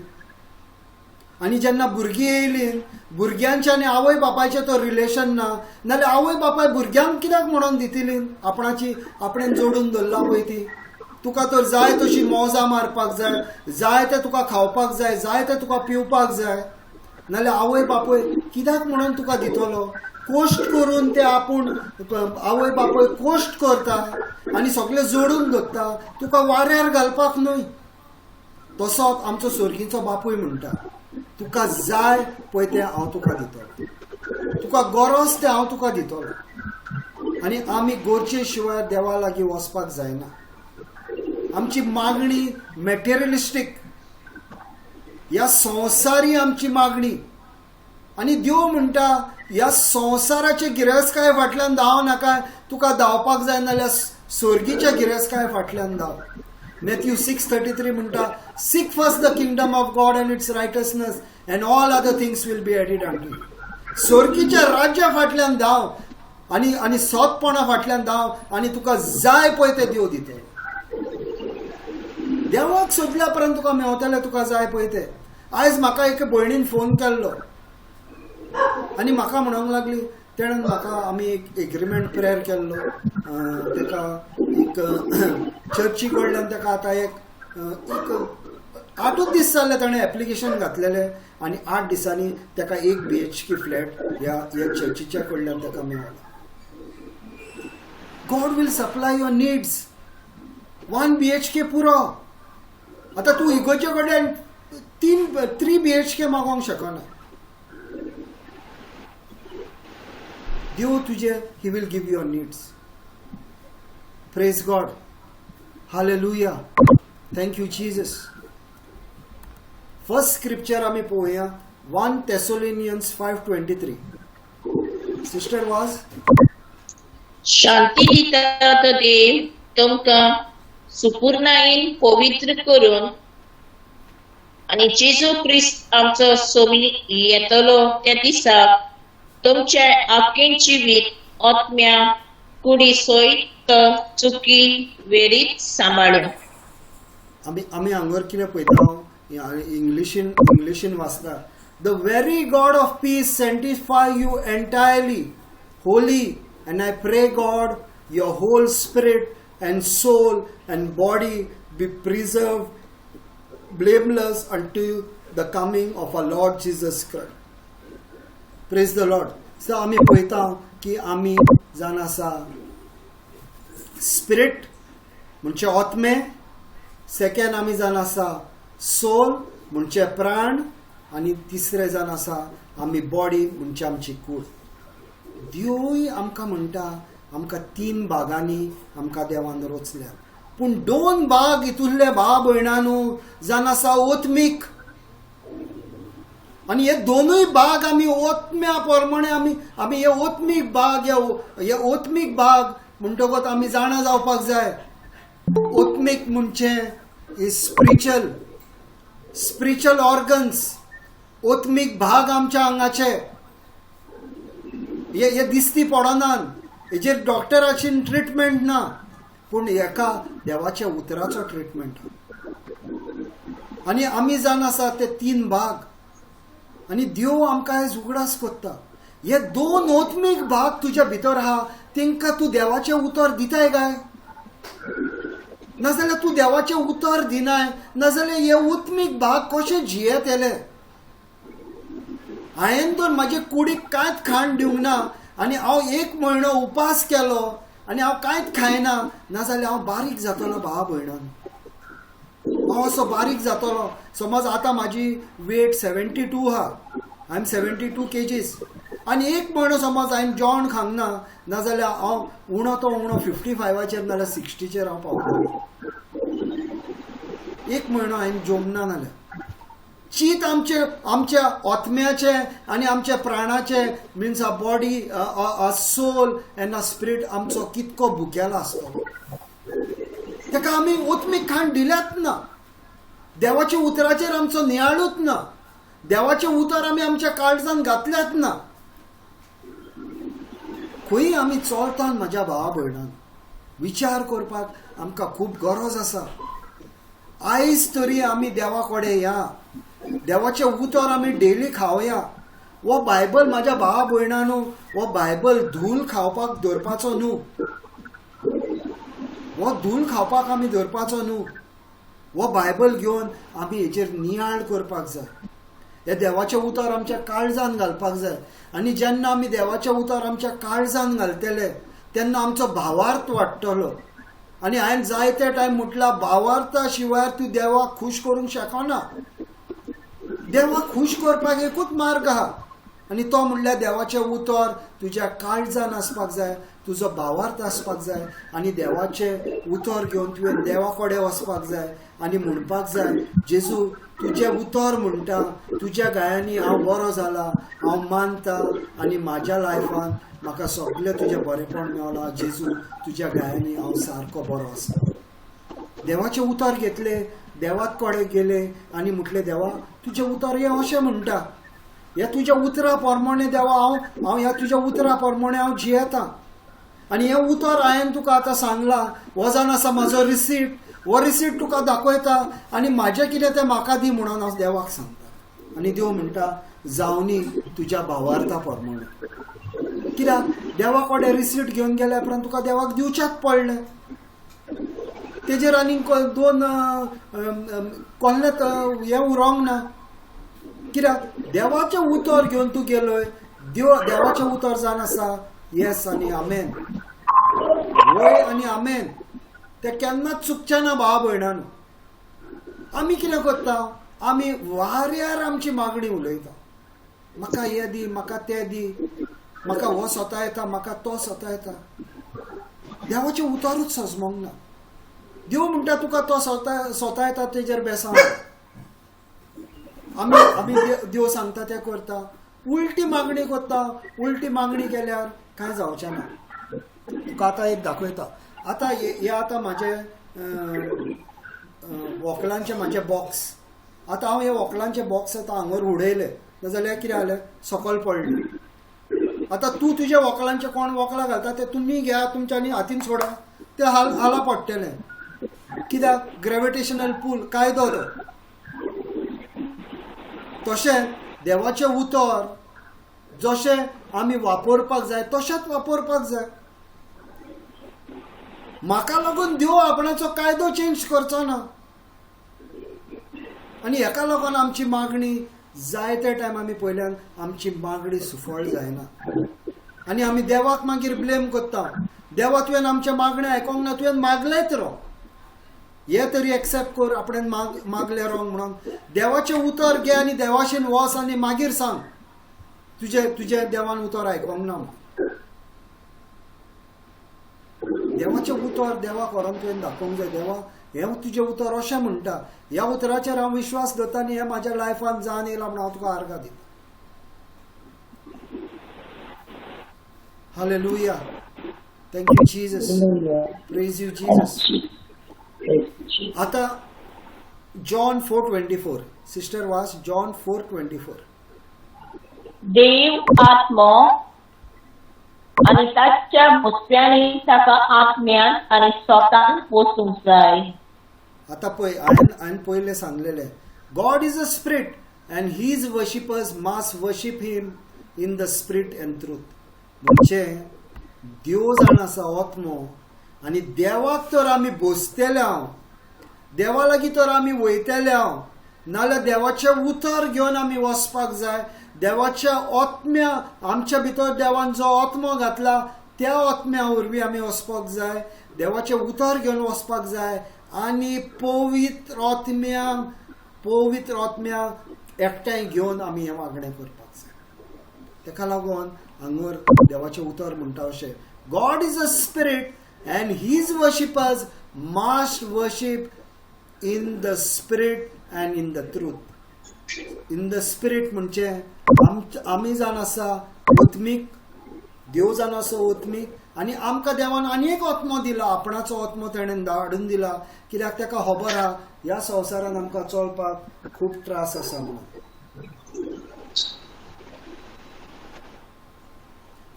आनी जेन्ना भुरगीं येयली, भुरग्यांचे आनी आवय बापायचे तर रिलेशन ना जाल्यार आवय बापाय भुरग्यांक कित्याक म्हणून दितली आपणें जोडून दवरला पळय ती. तुका तर जाय तशी मोजां मारपाक जाय, जाय ते तुका खावपाक जाय, जाय ते तुका पिवपाक जाय, नाल्यार आवय बापूय कित्याक म्हणून तुका दितलो. कोश्ट करून ते आपूण आवय बापूय कोश्ट करता आनी सगळें जोडून दवरता, तुका वाऱ्यार घालपाक न्हय. तसोच आमचो सर्गीचो बापूय म्हणटा, तुका जाय पळय तें हांव तुका दितलो, तुका गरज तें हांव तुका दितलो. आनी आमी गरजे शिवाय देवा लागीं वचपाक जायना. आमची मागणी मॅटेरियलिस्टीक, ह्या संवसारी आमची मागणी. आनी देव म्हणटा ह्या संवसाराचे गिरेस्काय फाटल्यान धांव नाका, तुका धांवपाक जाय नाल्यार सर्गीच्या गिरेस्काय फाटल्यान धांव. Matthew 6:33 म्हणटा, seek first the kingdom of God and its righteousness and all other things will be added unto you. सर्गीच्या राज्या फाटल्यान धांव. आनी आनी सोतपणा फाटल्यान धांव आनी तुका जाय पळय तें देव दितलो. देवाक सोदल्या पर्यंत तुका मेवतलें तुका जाय पळय तें. आयज म्हाका एक भयणीन फोन केल्लो आनी म्हाका म्हणूंक लागली, तेणेन म्हाका आमी एक एग्रीमेंट प्रेयर केल्लो, तेका एक चर्ची कडल्यान तेका आतां एक 8 दीस जाल्ले ताणें एप्लिकेशन घातलेलें आनी 8 दिसांनी तेका 1 BHK फ्लॅट ह्या चर्चीच्या कडल्यान तेका मेळ्ळो. God will supply your needs. 1 BHK पुरो. आतां तूं इगोचे कडेन 3 BHK मागोवंक शकना. देव तुजे he will give your needs. Praise God. Hallelujah. Thank you Jesus. First scripture आमी पळोवया 1 Thessalonians 5:23. सिस्टर वाज. शांती दिता तो देव तुमकां सुपूर्णायेन पवित्र करून आनी जेजू क्रिस्त आमचो सोमी येतलो त्या दिसाक तुमच्या आख्खें जिवीत आत्म्या कुडी सयत चुकी वेरीत सांबाळून. आमी हांगर कितें पळयता इंग्लिशीन वाचता. The very God of peace sanctify you entirely holy and I pray God your whole spirit and soul and body be preserved blameless until the coming of our Lord Jesus Christ. Praise the Lord. So आमी पळयता की आमी जावन आसा spirit म्हणजे आत्मे, second आमी जावन आसा सोल म्हणजे प्राण, आनी तिसरे जावन आसा आमी बॉडी म्हणजे आमची कूड. देवूय आमकां म्हणटा आमकां 3 भागांनी आमकां देवान रचल्या, पूण 2 भाग हितूंतले भाव भयणांनो जावन आसा ओत्मीक. आनी हे दोनूय भाग आमी ओत्म्या प्रमाणे आमी हे ओत्मीक भाग हे ओत्मीक भाग म्हणटकच आमी जाणा जावपाक जाय. ओत्मीक म्हणजे स्पिरिच्युअल ऑर्गन्स. ओत्मीक भाग आमच्या आंगाचे हे दिसती पडनान. हेजेर डॉक्टराची ट्रिटमेंट ना, पूण हेका देवाच्या उतराचो ट्रिटमेंट. आनी आमी जावन आसा ते 3 भाग. आनी देव आमकां हें उगडास कोत्ता. हे 2 ओत्मीक भाग तुज्या भितर आहा, तेंकां तूं देवाचें उतर दिताय काय? नाजाल्यार तूं देवाचें उतर दिनाय, नाजाल्यार हे ओत्मीक भाग कशे जियेत येले. हांवें तर म्हाजे कुडीक कांयच खाण दिवंक ना आनी हांव 1 म्हयनो उपास केलो आनी हांव कांयच खायना, नाजाल्यार हांव बारीक जातलो भावा भयणान. हांव असो बारीक जातलो. समज आतां म्हाजी वेट 72 आहा, आय एम 72 kgs, आनी 1 म्हयनो समज हांवें जेवण खावंक ना, नाजाल्यार हांव उणो तो उणो 55चेर नाल्यार 60चेर हांव पावतलो. 1 म्हयनो हांवें जेवंक ना नाल्यार. चीत आमच्या आत्म्याचे आनी आमच्या प्राणाचे मिन्स आ बॉडी आ सोल एंड आ स्पिरीट आमचो कितको भुकेलो आसतलो. ताका आमी ओत्मीक खाण दिल्यात ना. देवाच्या उतराचेर आमचो नियाळूच ना. देवाचें उतर आमी आमच्या काळजान घातल्यात ना. खंय आमी चलतात म्हाज्या भावा भयणान, विचार करपाक आमकां खूब गरज आसा. आयज तरी आमी देवा कडेन या, देवाचें उतर आमी डेली खावया. वो बायबल म्हाज्या भावा भयणांनो, वो बायबल धूल खावपाक दवरपाचो न्हू. वो धूल खावपाक आमी दवरपाचो न्हू. वो बायबल घेवन आमी हेचेर नियाळ करपाक जाय. हे देवाचें उतर आमच्या काळजान घालपाक जाय. आनी जेन्ना आमी देवाचें उतर आमच्या काळजान घालतले तेन्ना आमचो भावार्थ वाडटलो. आनी हांवें जायते टायम म्हटला भावार्था शिवाय तूं देवाक खूश करूंक शकना. देवाक खूश करपाक एकूच मार्ग आहा, आनी तो म्हणल्यार देवाचें उतर तुज्या काळजान आसपाक जाय, तुजो भावार्थ आसपाक जाय. आनी देवाचें उतर घेवन तुवें देवा कडेन वचपाक जाय आनी म्हणपाक जाय, जेजू तुजें उतर म्हणटा, तुज्या गायांनी हांव बरो जाला, हांव मानता आनी म्हाज्या लायफान म्हाका सगळें तुजें बरेंपण मेवलां. जेजू तुज्या गायांनी हांव सारको बरो आसा. देवाचें उतर घेतलें, देवाक कडेन गेले आनी म्हटलें देवा तुजें उतर हें अशें म्हणटा, हे तुज्या उतरा प्रमाणे देवा हांव ह्या तुज्या उतरा प्रमाणे हांव जियेतां आनी हें उतर हांवें तुका आतां सांगलां हो जावन आसा म्हजो रिसीट हो रिसीट तुका दाखयता आनी म्हाजें कितें तें म्हाका दी म्हणून हांव देवाक सांगता आनी देव म्हणटा जावनी तुज्या भावार्था प्रमाणे कित्याक देवा कडेन रिसीट घेवन गेल्या उपरांत तुका देवाक दिवचेच पडलें तेजेर आनीक दोन कोल्हें हें उरोंक ना कित्याक देवाचें उतर घेवन तूं गेलोय देवाचें उतर जावन आसा येस आनी आमेन वय आनी आमेन तें केन्नाच चुकचें ना भाव भयणांनो आमी कितें करता आमी वाऱ्यार आमची मागणी उलयता म्हाका हें दी म्हाका तें दी म्हाका हो स्वता येता म्हाका तो स्वता येता देवाचें उतारूच सजमोंक ना देव म्हणटा तुका तो स्वता येता तेजेर बेसांव आमी देव सांगता तें करता उलटी मागणी करता उलटी मागणी केल्यार कांय जावचें ना तुका आतां एक दाखयता आतां हे आतां म्हाजे व्हंकलांचे म्हाजे बॉक्स आतां हांव हे व्हंकलांचे बॉक्स आतां हांगर उडयले नाजाल्यार कितें जालें सकयल पडलें आतां तूं तुज्या व्हंकलांचे कोण व्हंकलां घालता ते तुमी घ्या तुमच्यांनी हातीन सोडा ते हाला पडटलें कित्याक ग्रेविटेशनल पूल कायदो तो तशें देवाचें उतर जशें आमी वापरपाक जाय तशेंच वापरपाक जाय म्हाका लागून देव आपणाचो कायदो चेंज करचो ना आनी हेका लागून आमची मागणी जाय ते टायम आमी पयल्यान आमची मागणी सुफळ जायना आनी आमी देवाक मागीर ब्लेम करता देवा तुवें आमच्या मागणी आयकोंक ना तुवें मागलेच रो हे तरी एक्सेप्ट कर आपणें मागले रोंग म्हणून देवाचें उतर घे आनी देवाशेन वच आनी मागीर सांग तुजें देवान उतर आयकोंक ना देवाचें उतर देवाक व्हरोन तुवें दाखोवंक जाय देवा हें तुजें उतर अशें म्हणटा ह्या उतराचेर हांव विश्वास दवरता आनी हें म्हाज्या लायफान जावन येयलां म्हणून हांव तुका आर्गां दिता hallelujah thank you Jesus praise you Jesus आता जॉन 4:24 सिस्टर वास जॉन 4:24 देव आत्मो आनी ताच्या मुसप्यांनी ताका आत्म्यान आनी स्वतान वचूंक जाय आता पळय हांवें पयलें सांगलेलें God is a spirit and his worshippers must worship him in the spirit and truth म्हणजे देव जाण आसा आत्मो आनी देवाक तर आमी बोसतेले हांव देवा लागीं तर आमी वयतले हांव नाल्यार देवाचें उतर घेवन आमी वचपाक जाय देवाच्या आत्म्या आमच्या भितर देवान जो आत्मो घातला त्या आत्म्या वरवीं आमी वचपाक जाय देवाचें उतर घेवन वचपाक जाय आनी पवित्र आत्म्याक एकठांय घेवन आमी हें वागणें करपाक जाय तेका लागून हांगर देवाचें उतर म्हणटा अशें God is a spirit and his worshippers must worship in the spirit and in the truth in the spirit म्हणजे आमी जावन आसा ओत्मीक देव जावन आसा ओत्मीक आनी आमकां देवान आनी एक आत्मो दिला आपणाचो आत्मो ताणें धाडून दिला कित्याक ताका खबर आहा ह्या संवसारान आमकां चलपाक खूब त्रास आसा म्हणून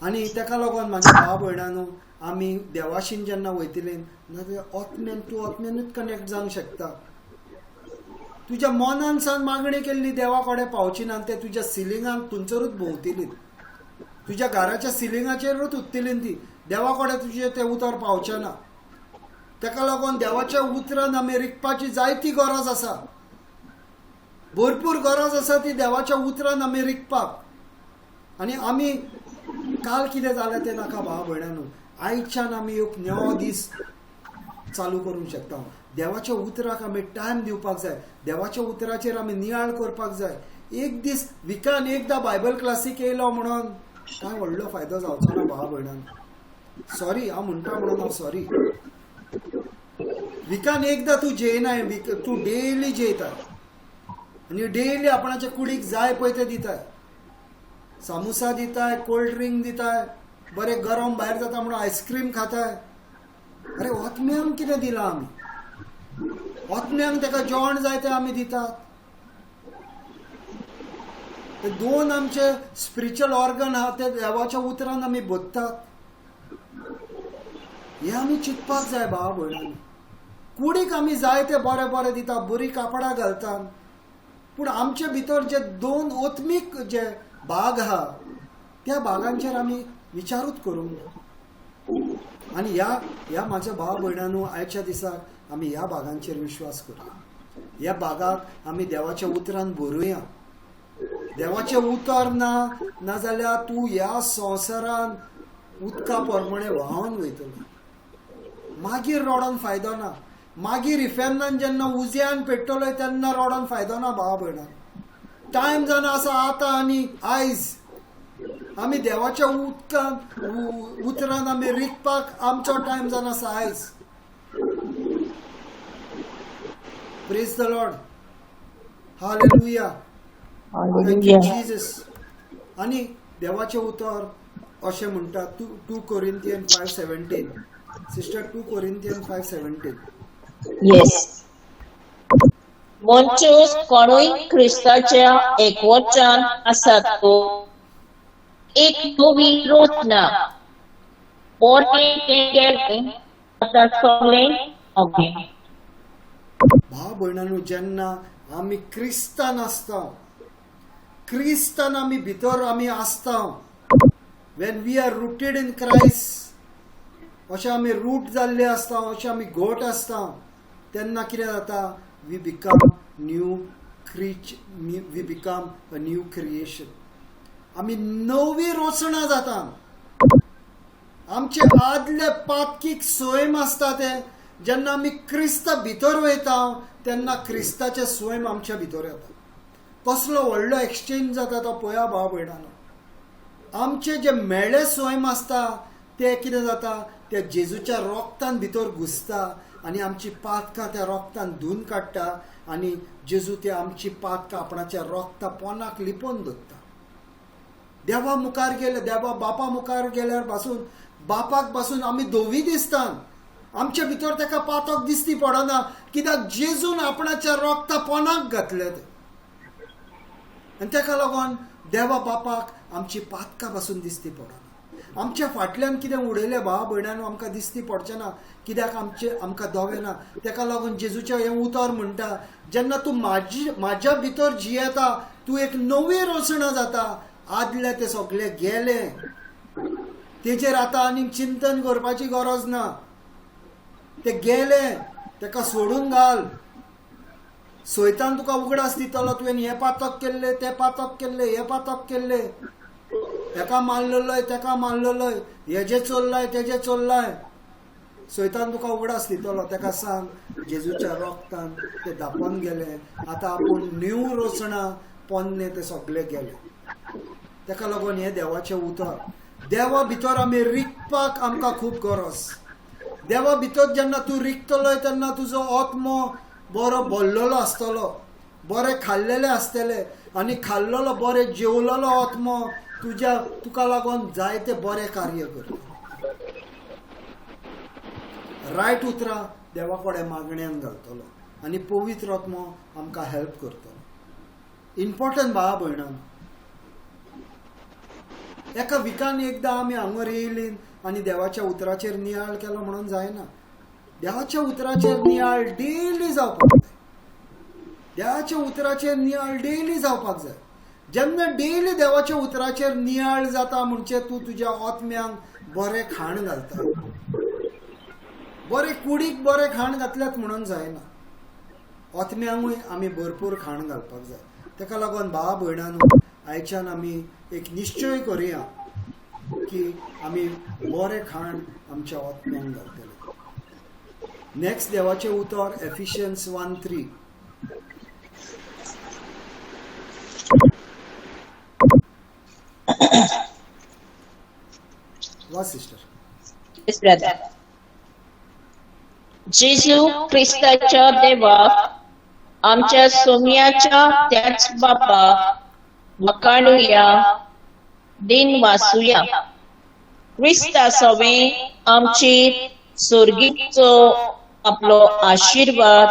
आनी ताका लागून म्हाज्या भाव भयणांनो आमी देवाशीन जेन्ना वयतलीं जाल्यार आत्म्यान तूं आत्म्यानूच कनेक्ट जावंक शकता तुज्या मनान सावन मागणी केल्ली देवा कडेन पावची ना ते तुज्या सिलिंगान थंयसरूच भोंवतली तुज्या घराच्या सिलिंगाचेरूच उत्तली ती देवा कडेन तुजें तें उतर पावचें ना ताका लागून देवाच्या उतरान आमी रिकपाची जायती गरज आसा भरपूर गरज आसा ती देवाच्या उतरान आमी रिकपाक आनी आमी काल कितें जालें तें नाका भाव भयणांनो आयच्यान आमी एक नवो दीस चालू करूंक शकता देवाच्या उतराक आमी टायम दिवपाक जाय देवाच्या उतराचेर आमी नियाळ करपाक जाय एक दीस विकान एकदां बायबल क्लासीक येयलो म्हणून कांय व्हडलो फायदो जावचो ना भाव भयणांनो सॉरी हांव म्हणटा म्हणून हांव सॉरी विकान एकदां तूं जेयनाय तूं डेली जेयता आनी डेली आपणाच्या कुडीक जाय पळय तें दिताय सामोसा दिताय कोल्ड ड्रिंक दिताय बरें गरम भायर जाता म्हणून आयस्क्रीम खाताय अरे आत्म्यांक कितें दिलां आमी आत्म्यांक ताका जेवण जाय तें आमी दितात हे दोन आमचे स्पिरिच्युअल ऑर्गन आहा ते देवाच्या उतरान आमी बोधतात. हे आमी चिंतपाक जाय भावा भयणांनी. कुडीक आमी जाय ते बरे बरे दिता, बरी कापडां घालता, पूण आमचे भितर जे दोन ओत्मीक जे भाग आहा त्या भागांचेर आमी विचारूच करूंक ना. आनी ह्या माझ्या भावा भयणांनो, आयच्या दिसाक आमी ह्या भागांचेर विश्वास करूया. ह्या भागाक आमी देवाच्या उतरान भरुया. देवाचे उतर ना जाल्यार तूं ह्या संवसारान उदका प्रमाणे व्हांवन वयतलो. मागीर रडोन फायदो ना. मागीर इफेन्नान जेन्ना उज्यान पेट्टलोय तेन्ना रडोन फायदो ना भावा भयणां. टायम जावन आसा आतां आनी आयज. आमी देवाच्या उतरान आमी रिगपाक आमचो टायम जावन आसा आयज. Praise the Lord. Hallelujah. Thank you Jesus. आनी देवाचे उतर अशें म्हणटा 2 कोरिंथियन 5:17. Sister 2 Corinthian 5:17. येस. मोंचोस कोणूय क्रिस्ताच्या एकवचान आसात तो एक नवी रचना. पोरणे तें गेलें आतां सगळें ओके. भाव भयणांनो, जेन्ना आमी क्रिस्तान आसता, क्रिस्तान आमी भितर आमी आसता, when we are rooted in Christ, अशें आमी रूट जाल्ले आसता, अशें आमी घोट आसता, तेन्ना कितें जाता? We become a new creation. आमी नवी रचना जाता. आमचे आदले पातकीक स्वयं आसता ते जेन्ना आमी क्रिस्ता भितर वयता तेन्ना क्रिस्ताचे स्वयं आमच्या भितर येता. कसलो व्हडलो एक्सचेंज जाता तो पळया भाव भयणांनो. आमचे जे मेळे स्वयं आसता ते कितें जाता? ते जेजूच्या रोगतान भितर घुसता आनी आमची पातकां त्या रोगतान धुवन काडटा आनी जेजू ते आमची पातकां आपणाच्या रोगता पोनाक लिपोवन दवरता. देवा मुखार गेले, देवा बापा मुखार गेल्यार पासून बापाक पासून आमी धोवी दिसता. आमच्या भितर ताका पातक दिसती पडना, कित्याक जेजून आपणाच्या रोगता पोनाक घातले ते. आनी ताका लागून देवा बापाक आमची पातकां पासून दिसती पडना. आमच्या फाटल्यान कितें उडयलें भावा भयणांनो आमकां दिसती पडचें ना, कित्याक आमकां दोवेना. ताका लागून जेजूचें हें उतर म्हणटा, जेन्ना तूं म्हाज्या भितर जियेता तूं एक नवी रचना जाता. आदले ते सगळे गेले, तेजेर आतां आनीक चिंतन करपाची गरज ना. ते गेले, ताका सोडून घाल. सैतान तुका उगडास दितलो, तुवें हे पातक केल्ले, ते पातक केल्ले, हे पातक केल्ले, हेका मारलेलोय, तेका मारलेलोय, हेजे चोरलाय, तेजे चोरलाय. सैतान तुका उगडास दितलो. ताका सांग जेजूच्या रोगतान ते धांपोवन गेले. आतां आपूण न्यू रचना पोन्ने ते सगळे गेले. ताका लागून हे देवाचें उतर. देवा भितर आमी रिगपाक आमकां खूब गरज. देवा भितर जेन्ना तूं रिगतलोय तेन्ना तुजो आत्मो बरो भरलेलो आसतलो, बरें खाल्लेले आसतले आनी खाल्लेलो बरें जेवलेलो आत्मो तुका लागून जायते बरें कार्य करता. रायट उतरां देवा कडेन मागण्यांत घालतलो आनी पवित्र आत्मो आमकां हेल्प करतलो. इम्पॉर्टंट भावा भयणां. एका विकान एकदां आमी हांगर येयली आनी देवाच्या उतराचेर नियाळ केलो म्हणून जायना. देवाच्या उतराचेर नियाळ डेली जावपाक जाय. देवाच्या उतराचेर नियाळ डेली जावपाक जाय. जेन्ना डेली देवाच्या उतराचेर नियाळ जाता म्हणजे तूं तुज्या आत्म्यांक बरें खाण घालता. बरें कुडीक बरें खाण घातल्यात म्हणून जायना. आत्म्यांकूय आमी भरपूर खाण घालपाक जाय. ताका लागून भावा भयणांनो, आयच्यान आमी एक निश्चय करुया की आमी बरें खाण आमच्या आत्म्यांक घालतले. नेक्स्ट देवाचे उतर एफिशियन्स 1:3. वा सिस्टर. Yes, brother. जेजू ख्रिस्ताच्या देवाक आमच्या सोम्याच्या त्याच बापाक वखाणुया, दिन वाचुया. ख्रिस्ता सवें आमचेर स्वर्गीचो आपलो आशीर्वाद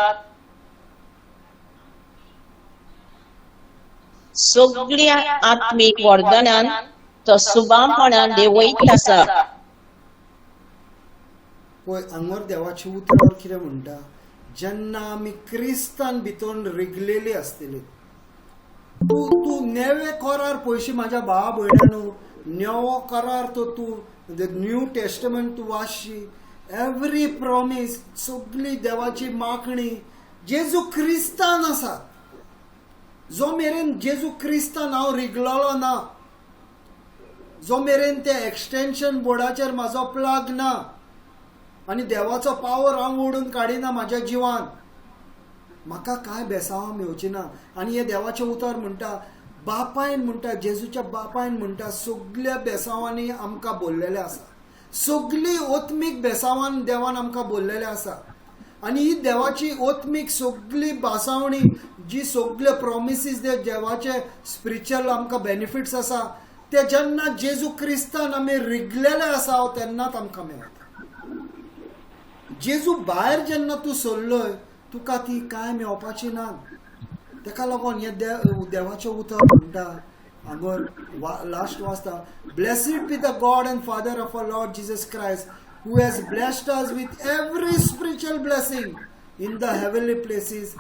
सगळ्या आत्मीक वर्धनान तो सुबामपणान देंवयत आसा. पळय हांगर देवाचे उतरार कितें म्हणटा, जेन्ना आमी क्रिस्तान भितर रिगलेली आसतली, तूं नेवे करार पयशी म्हाज्या भावा भयणानो, नेवो करार तो तूं न्यू टेस्टमेंट तूं वाचशी, एवरी प्रॉमीस, सगळी देवाची मागणी जेजू क्रिस्तान आसा. जो मेरेन जेजू क्रिस्तान हांव रिगलोलो ना, जो मेरेन ते एक्सटेंशन बोर्डाचेर म्हाजो प्लाग ना आनी देवाचो पावर हांव ओडून काडिना म्हाज्या जिवान, म्हाका काय बेसांवां मेवची ना. आनी हे देवाचें उतर म्हणटा, बापायन म्हणटा, जेजूच्या बापायन म्हणटा, सगळ्या बेसांवांनी आमकां बोल्लेलें आसा. सगळी ओत्मीक बेसांवान देवान आमकां बोल्लेलें आसा. आनी ही देवाची ओत्मीक सगळी बासावणी, जी सगळे प्रॉमिसीस दे देवाचे स्पिरिच्युअल आमकां बेनिफिट्स आसा, ते जेन्ना जेजू क्रिस्तान आमी रिगलेले आसा तेन्नाच आमकां मेळटा. जेजू भायर जेन्ना तूं सरलोय, तुका ती कांय मेळपाची ना. ताका लागून हे देवाचें उतर म्हणटा, हांगर लास्ट वाचता, blessed be the God and Father of our Lord Jesus Christ, who has blessed us with every spiritual blessing in the heavenly places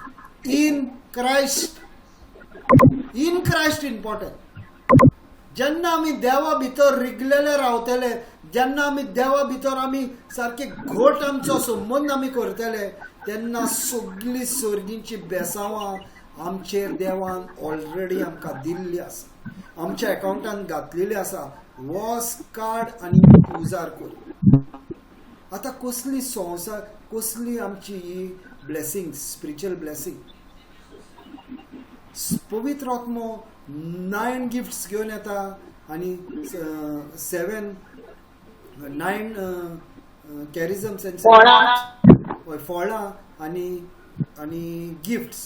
in Christ. In Christ important. जेन्ना आमी देवा भितर रिगलेले रावतले, जेन्ना आमी देवा भितर आमी सारके घोट आमचो संबंध आमी करतले, तेन्ना सगळी सर्गींची बेसांवां आमचेर देवान ऑलरेडी आमकां दिल्ली आसा, आमच्या अकाउंटान घातलेली आसा. वॉस काड आनी उजार कर. आता कसली संवसार, कसली आमची ही ब्लेसिंग, स्पिरिच्युअल ब्लेसिंग. पवित्र आत्मो 9 गिफ्ट्स घेवन येता आनी 9 कॅरिझम्स फळां आनी gifts.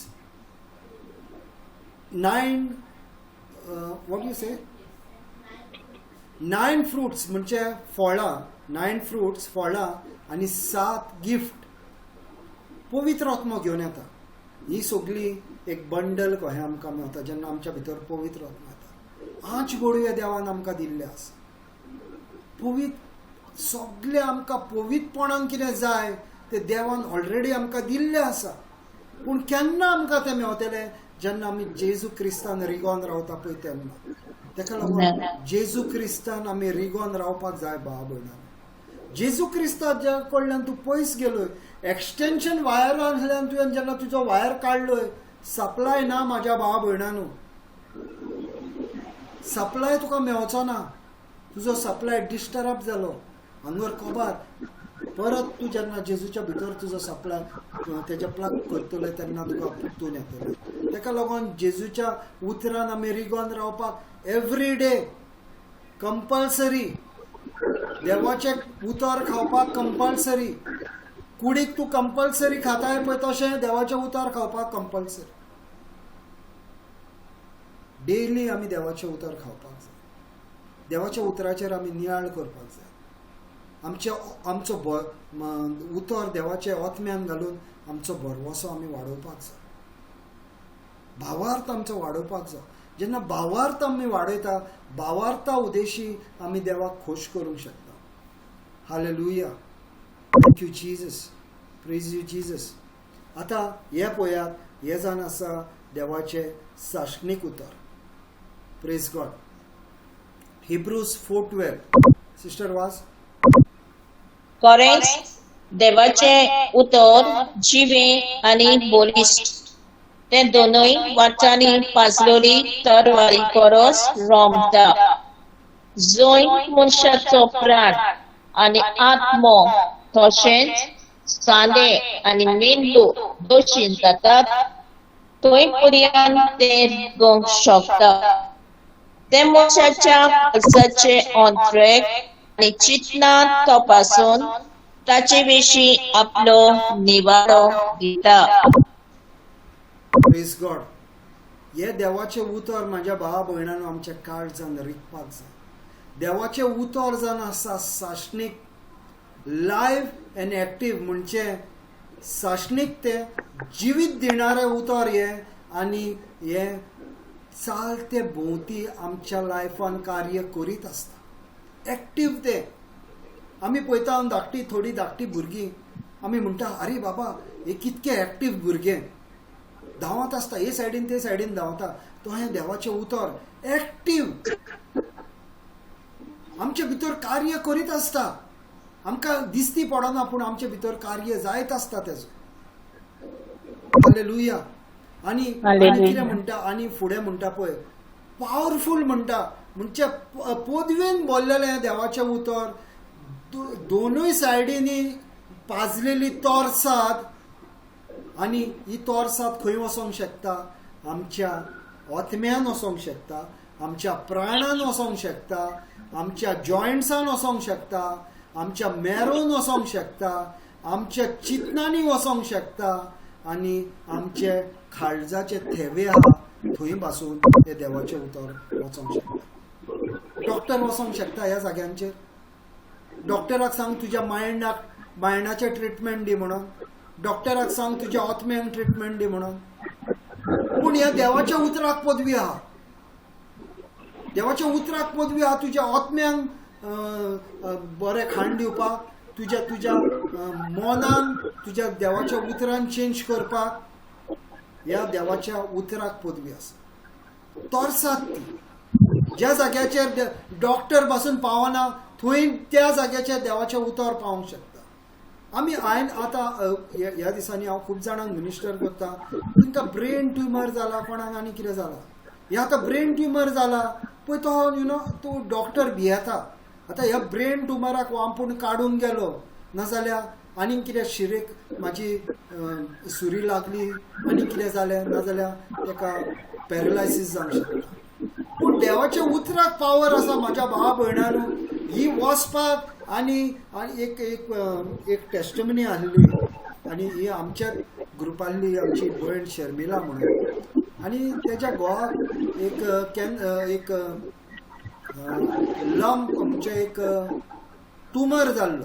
9 what you say 9 fruits म्हणजे फळां, 9 फ्रुट्स फळां आनी 7 गिफ्ट पवित्र आत्मो घेवन येता. ही सगळी एक बंडल कहें आमकां मेळटा जेन्ना आमच्या भितर पवित्र आत्मा येता. 8 गोडवे देवान आमकां दिल्ले आसा. सगळे आमकां पवित्रपणान कितें जाय ते देवान ऑलरेडी आमकां दिल्ले आसा. पूण केन्ना आमकां ते मेळटले, जेन्ना आमी जेजू क्रिस्तान रिगोन रावता पळय तेन्ना. ताका लागून जेजू क्रिस्तान आमी रिगोन रावपाक जाय भावा भयणां. जेजू क्रिस्ताच्या कडल्यान तूं पयस गेलोय, एक्सटेंशन वायरांतल्यान तुवें जेन्ना तुजो वायर काडलोय, सप्लाय ना म्हाज्या भावा भयणांनो. सप्लाय तुका मेळचो ना, तुजो सप्लाय डिस्टर्ब जालो. हांगर खबर, परत तूं जेन्ना जेजूच्या भितर तुजो सप्लाय तेजे प्लग करतले तेन्ना तुका परतून येतले. ताका लागून जेजूच्या उतरान आमी रिगोन रावपाक एवरी डे कंपल्सरी. देवाचे उतर खावपाक कंपल्सरी. कुडीक तूं कंपल्सरी खाताय पळय तशें देवाचें उतर खावपाक कंपल्सरी. डेली आमी देवाचें उतर खावपाक जाय. देवाच्या उतराचेर आमी नियाळ करपाक जाय. आमचो उतर देवाच्या आत्म्यान घालून आमचो भरवसो आमी वाडोवपाक जाय. भावार्थ आमचो वाडोवपाक जाय. जेन्ना भावार्थ आमी वाडयता, भावार्था उदेशी आमी देवाक खोश करूंक शकता. Hallelujah. Thank you Jesus. Praise you Jesus. आता हे पळयात, हे जावन आसा देवाचे साश्णीक उतर. Praise God. हिब्रूज 4:12. सिस्टर वाज. खरेंच देवाचे उतर जिवे आनी बोलिश्ट, ते दोनूय वाटांनी पाजलोली तरवारी परस रोमता. जंय मनशाचो प्राण आनी आत्मो तशेंच सांदे आनी मेंदू दोशीन जातात, थंय पर्यंत ते गोंक शकता. ते मनशाच्या पल्साचे अंतरेक आनी चिंतना तपासून ताचे विशीं आपलो निवाडो दिता. Praise God. हे देवाचे उतर म्हाज्या भावा भयणांनो आमच्या काळजान रिगपाक जाय. देवाचे उतर जावन आसा साश्णीक, लायव्ह एंड एक्टीव. म्हणजे साश्णीक ते जिवीत दिणारे उतर हे, आनी हे चालते भोवती आमच्या लायफान कार्य करीत आसता. एक्टीव ते आमी पळयता थोडी धाकटी भुरगीं आमी म्हणटा अरे बाबा हे कितके एक्टीव भुरगे धांवत आसता, हे सायडीन ते सायडीन धांवता. तो हें देवाचें उतर एक्टीव आमचे भितर कार्य करीत आसता. आमकां दिसती पडना पूण आमचे भितर कार्य जायत आसता तेजो. हालेलुया. आणि कितें म्हणटा आनी फुडें म्हणटा पळय पावरफूल म्हणटा म्हणजे पदवेन बोल्लेलें देवाचें उतर. दोनूय सायडीनी पाजलेली तोरसाद आनी ही तोरसाद खंय वचोंक शकता? आमच्या आत्म्यान वचोंक शकता, आमच्या प्राणान वचोंक शकता, आमच्या जॉयंट्सान वचोंक शकता, आमच्या मेरोन वचोंक शकता, आमच्या चिंतनांनी वचोंक शकता आनी आमचे काळजाचे थेवे आहा थंय पासून ते देवाचें उतर वचोंक शकता. डॉक्टर वचोंक शकता ह्या जाग्यांचेर. डॉक्टराक सांग तुज्या मायंडाचे ट्रिटमेंट दी म्हणून, डॉक्टराक सांग तुज्या आत्म्यांक ट्रिटमेंट दी म्हणून. पूण ह्या देवाच्या उतराक पदवी आहा. देवाच्या उतराक पदवी आहा तुज्या आत्म्यांक बरें खाण दिवपाक, तुज्या मनान तुज्या देवाच्या उतरान चेंज करपाक. ह्या देवाच्या उतराक पदवी आसा. तोरसाद ती ज्या जाग्याचेर डॉक्टर पासून पावना थंय त्या जाग्याचेर देवाचें उतर पावंक शकता. आमी आतां ह्या दिसांनी हांव खूब जाणांक मिनिस्टर करता. तांकां ब्रेन ट्युमर जाला, कोणाक आनी कितें जाला. हे आतां ब्रेन ट्युमर जाला पळय तो तो डॉक्टर भियेता. आतां ह्या ब्रेन ट्युमराक आपूण काडूंक गेलो नाजाल्यार आनीक कितें शिरेक म्हाजी सुरी लागली आनी कितें जालें नाजाल्यार ताका पॅरलायसीस जावंक शकता. पूण देवाच्या उतराक पावर आसा म्हाज्या भावा भयणांनो. ही वचपाक आनी एक एक एक टेस्टमनी आहली आनी ही आमच्या ग्रुपांतली आमची भयण शर्मिला म्हणून. आनी तेज्या घोवाक एक लंप म्हणजे एक ट्युमर जाल्लो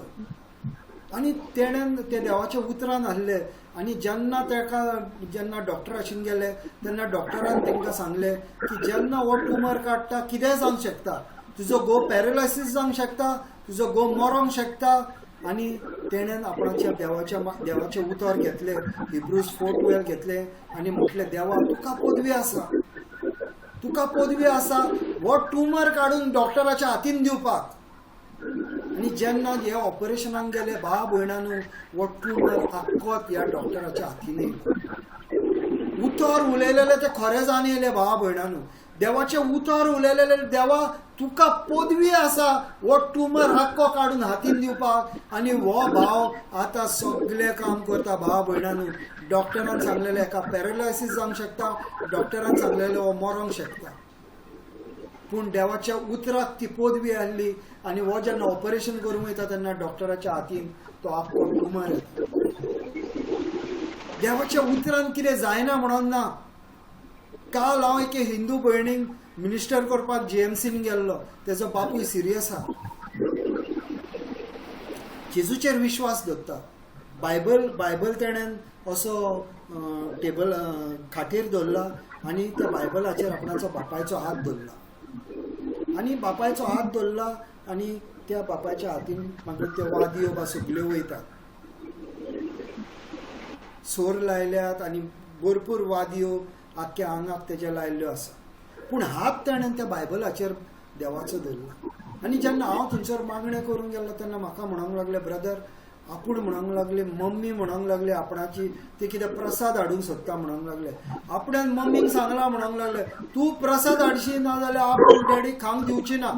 आनी तेणेन ते देवाच्या उतरान आहले. आनी जेन्ना डॉक्टराशीन गेले तेन्ना डॉक्टरान तांकां सांगलें की जेन्ना हो ट्युमर काडटा कितेंय जावंक शकता. तुजो घोव पॅरलायसीस जावंक शकता, तुजो घोव मरोंक शकता. आनी तेणेन आपणाच्या देवाचे उतर घेतले, हिब्रूज 4:12 घेतले आनी म्हटलें देवा तुका पदवी आसा, तुका पदवी आसा हो ट्युमर काडून डॉक्टराच्या हातीन दिवपाक. आनी जेन्ना हे ऑपरेशनाक गेले भाव भयणांनो हो ट्युमर आख्खोच ह्या डॉक्टराच्या हातीन येयलो. उतर उलयलेले ते खरें जावन येयले भावा भयणांनो. देवाचे उतर उलयलेले देवा तुका पदवी आसा हो ट्युमर आख्खो काडून हातीन दिवपाक. आनी हो भाव आतां सगळें काम करता भावा भयणांनो. डॉक्टरान सांगलेलें हेका पॅरलायसीस जावंक शकता, डॉक्टरान सांगलेलें हो मरोंक शकता. पूण देवाच्या उतराक ती पदवी आहली आनी हो जेन्ना ऑपरेशन करूंक वयता तेन्ना डॉक्टराच्या हातीन तो आख्खो ट्युमर येता. देवाच्या उतरान कितें जायना म्हणून ना. काल हांव एके हिंदू भयणीक मिनिस्टर करपाक JMCन गेल्लो. तेजो बापूय सिरियस आहा, जेजूचेर विश्वास दवरता. बायबल तेणेन असो टेबल खाटीर दवरला आनी त्या बायबलाचेर आपणाचो बापायचो हात दवरला आनी बापायचो हात दवरला आनी त्या बापायच्या हातीन मागीर त्यो वादयो बा सगल्यो वयतात. सोर लायल्यात आनी भरपूर वादयो आख्ख्या आंगाक तेज्या लायल्ल्यो आसा. पूण हात ताणें त्या बायबलाचेर देवाचो दवरला. आनी जेन्ना हांव थंयसर मागणें करूंक गेल्लो तेन्ना म्हाका म्हणूंक लागले ब्रदर आपूण म्हणूंक लागले, मम्मी म्हणूंक लागले आपणाची ते कितें प्रसाद हाडूंक सोदता म्हणूंक लागले. आपणान मम्मीक सांगलां म्हणूंक लागले तूं प्रसाद हाडशी ना जाल्यार आपूण डॅडीक खावंक दिवची ना.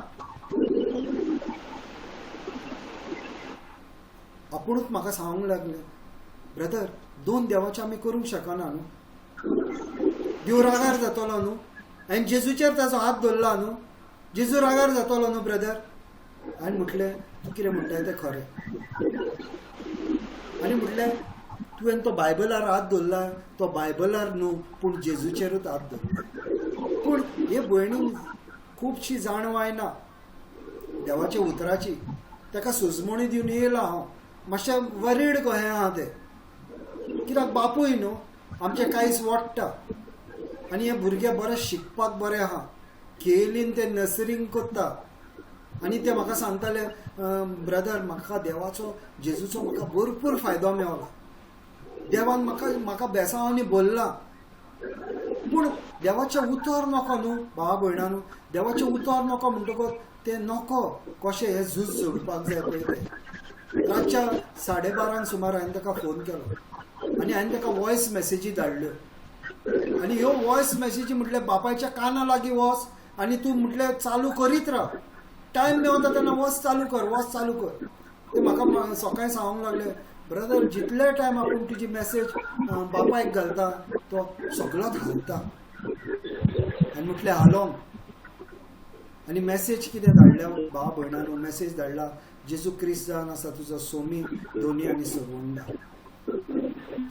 आपुणूच म्हाका सांगूंक लागले ब्रदर 2 देवाचे आमी करूंक शकना न्हू, देव रागार जातलो न्हू. हांवें जेजूचेर ताचो हात दवरला न्हू, जेजू रागार जातलो न्हू ब्रदर. हांवें म्हटलें तूं कितें म्हणटाय तें खरें. आनी म्हटलें तुवें तो बायबलार हात दवरला, तो बायबलार न्हू पूण जेजूचेरूच हात दवरला. पूण हे भयणीक खुबशी जाणव आयना देवाच्या उतराची. ताका सुजमणी दिवन येयला हांव. मातशें वरीड कहें आहा तें, कित्याक बापूय न्हू आमचें कांयच वाडटा. आनी हे भुरगे बरे शिकपाक बरे आहा, केलीन ते नर्सरींग करता आनी ते म्हाका सांगताले ब्रदर म्हाका देवाचो जेजूचो म्हाका भरपूर फायदो मेळ्ळो, देवान म्हाका बेसांवांनी भरला. पूण देवाचें उतर नको न्हू भावा भयणानू, देवाचें उतर नको म्हणटकच ते नको कशें हे झूज जोडपाक जाय पळय ते. रातच्या 12:30 सुमार हांवें ताका फोन केलो आनी हांवें ताका वॉयस मेसेजी धाडल्यो आनी ह्यो वॉयस मेसेजी म्हटले बापायच्या काना लागीं वच आनी तूं म्हटलें चालू करीत राव, टायम मेवता तेन्ना वच चालू कर. ते म्हाका सकाळीं सांगूंक लागले ब्रदर जितले टायम आपूण तुजी मेसेज बापायक घालता तो सगळोच घालता. आनी म्हटलें हालोंग आनी मेसेज कितें धाडल्या भावा भयणानो, मेसेज धाडला जेजू क्रिस्त जावन आसा तुजो सोमी दोनी आनी सरवंडा.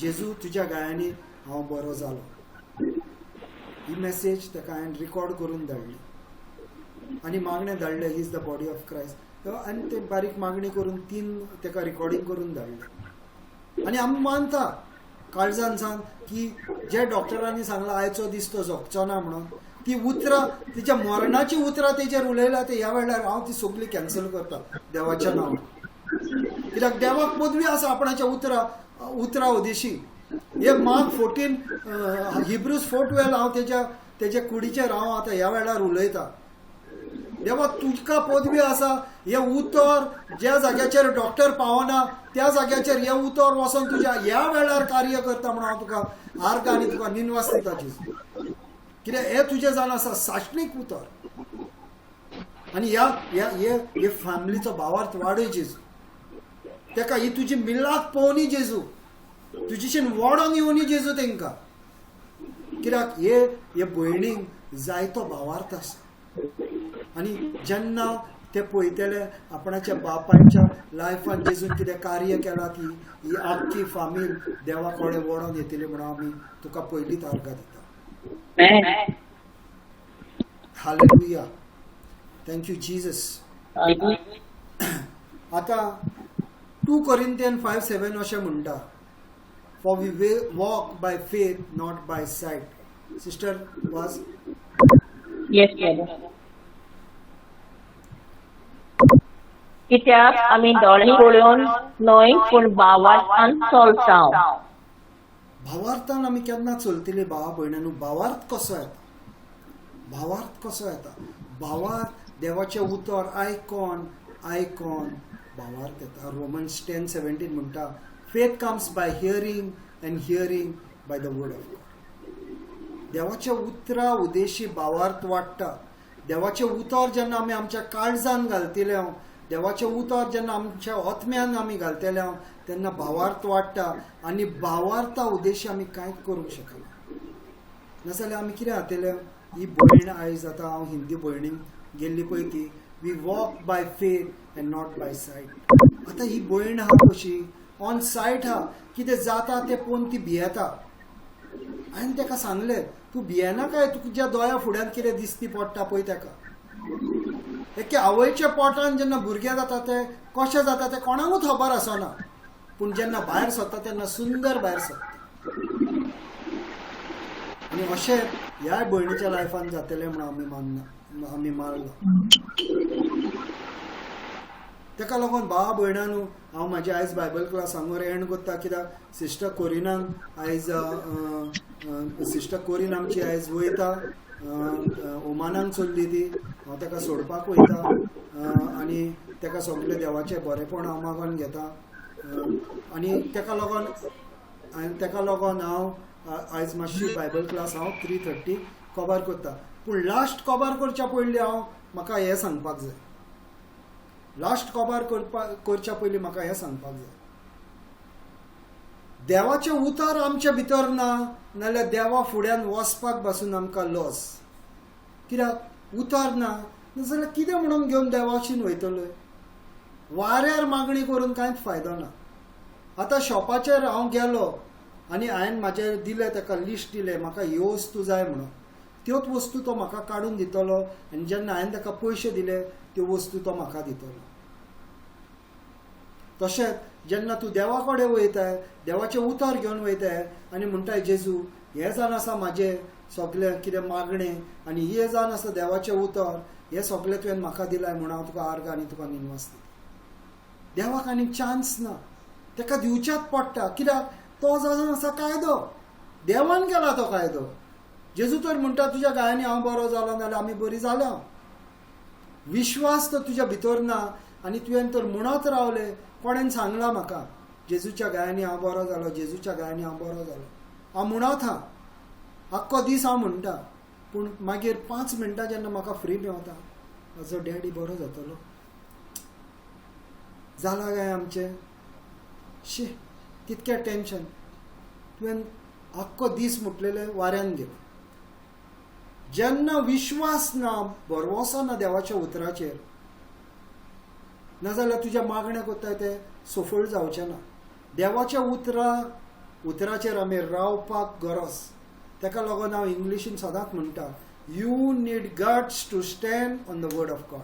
जेजू तुज्या गायांनी हांव बरो जालो. ही मेसेज ताका हांवें रिकॉर्ड करून धाडली आनी मागणें धाडलें he is the body of Christ आनी ते बारीक मागणी करून 3 ताका रिकॉर्डिंग करून धाडलें. आनी आमी मानता काळजान सान की जे डॉक्टरांनी सांगला आयचो दीस तो जगचो ना म्हणून, ती उतरां तिच्या मरणाची उतरां तेजेर उलयला ते ह्या वेळार हांव ती सगळी कॅन्सल करता देवाच्या नांवान. कित्याक देवाक पदवी आसा आपणाच्या उतरा उदेशी. हे मार्क 14 हिब्रूज 4:12 हांव तेज्या कुडीचेर हांव आतां ह्या वेळार उलयता. देवा तुका पदवी आसा, हे उतर ज्या जाग्याचेर डॉक्टर पावना त्या जाग्याचेर हे उतर वचोन तुज्या ह्या वेळार कार्य करता म्हणून हांव तुका आर्ग आनी तुका निनवास दिता जेजू. कित्याक हे तुजें जावन आसा साश्णीक उतर आनी हे फॅमिलीचो भावार्थ वाडय जेजू. तेका ही तुजी मिलाक पळोवनी जेजू, तुजेशीन वडोन येवनी जेजू तेंकां. कित्याक हे भयणीक जायतो भावार्थ आसा आनी जेन्ना ते पळयतले आपणाच्या बापायच्या लायफान जेजून कितें कार्य केलां ती ही आख्खी फामील देवा कडेन वडोन येतली म्हणून आमी तुका पयलींच आर्गां दिता. Hallelujah, thank you Jesus. आतां 2 Corinthians 5:7 अशें म्हणटा, for we walk by faith not by sight. Sister वाज. Yes brother. कित्याक आमी दोळे पळोवन न्हय पूण भावार्थान चलतांव. भावार्थान आमी केन्ना चलतली भावा भयणानू. भावार्थ कसो येता? भावार्थ देवाचें उतर आयकोन भावार्थ येता. रोमन्स 10:17 म्हणटा faith comes by hearing and hearing by the word of God. देवाच्या उतरा उदेशी भावार्थ वाडटा. देवाचें उतर जेन्ना आमी आमच्या काळजान घालतले, देवाचें उतर जेन्ना आमच्या आत्म्यान आमी घालतले तेन्ना भावार्थ वाडटा आनी भावार्था उद्देशी आमी कांयच करूंक शकना. नाजाल्यार आमी कितें जातलें, ही भयण आयज आतां हांव हिंदी भयणीक गेल्ली पळय ती we walk by faith and not by sight. आतां ही भयण आहा कशी ऑन सायट आहा, कितें जाता तें पळोवन ती भियेता. हांवें ताका सांगलें तूं भियेना काय, तुज्या दोळ्या फुड्यान कितें दिसती पडटा पळय ताका. एके आवयच्या पोटान जेन्ना भुरगें जाता ते कशें जाता तें कोणाकूच खबर आसना, पूण जेन्ना भायर सरता तेन्ना सुंदर भायर सरता. आनी अशें ह्या भयणीच्या लायफान जातलें म्हणून आमी मारला. ताका लागून भावा भयणानू हांव म्हाजी आयज बायबल क्लास हांगोर एंड करता. कित्याक सिस्टर कोरिनाक आयज सिस्टर कोरीन आमची आयज वयता ओमानाक चल्ली ती. हांव ताका सोडपाक वयता आनी ताका सगळें देवाचें बरेपण हांव मागून घेता. आनी ताका लागून हांव आयज मातशी बायबल क्लास हांव 3:30 कवर करता. पूण लास्ट कवर करच्या पयलीं म्हाका हें सांगपाक जाय. लास्ट कवर करच्या पयलीं म्हाका हें सांगपाक जाय, देवाचें उतर आमच्या भितर ना नाल्यार देवा फुड्यान वचपाक पासून आमकां लॉस. कित्याक उतर ना जाल्यार कितें म्हणून घेवन देवाशीन वयतलो. वाऱ्यार मागणी करून कांयच फायदो ना. आतां शॉपाचेर हांव गेलो आनी हांवें म्हाजे दिलें ताका लिस्ट दिलें म्हाका ह्यो वस्तू जाय म्हणून. त्योच वस्तू तो म्हाका काडून दितलो आनी जेन्ना हांवें ताका पयशे दिले त्यो वस्तू तो म्हाका दितलो. तशेंच जेन्ना तूं देवा कडेन वयताय, देवाचें उतर घेवन वयताय आनी म्हणटाय जेजू हें जावन आसा म्हाजें, सगळें कितें मागणें आनी हे जावन आसा देवाचें उतर हें सगळें तुवें म्हाका दिलाय म्हणून हांव तुका आर्ग आनी तुका निनवास दिता. देवाक आनी चान्स ना, ताका दिवच्याच पडटा. कित्याक तो जावन आसा कायदो, देवान केला तो कायदो. जेजू तर म्हणटा तुज्या गायांनी हांव बरो जालो नाल्यार आमी बरीं जाल्या. विश्वास तर तुज्या भितर ना आनी तुवें तर म्हणत रावले. कोणें सांगलां म्हाका जेजूच्या गायांनी हांव बरो जालो, जेजूच्या गायांनी हांव बरो जालो. हांव म्हणत हा, आख्खो दीस हांव म्हणटा, पूण मागीर 5 मिनटां जेन्ना म्हाका फ्री मेवता, म्हजो डॅडी बरो जातलो. जालां काय आमचें? शी, तितकें टेन्शन. तुवें आख्खो दीस म्हटलेले वाऱ्यान गेलो. जेन्ना विश्वास ना, भरवोसो ना देवाच्या उतराचेर, नाजाल्यार तुज्या मागण्या कोत्ताय ते सफळ जावचे ना. देवाच्या उतराचेर आमी रावपाक गरज. ताका लागून हांव इंग्लिशीन सदांच म्हणटा, you need guts to stand on the word of God.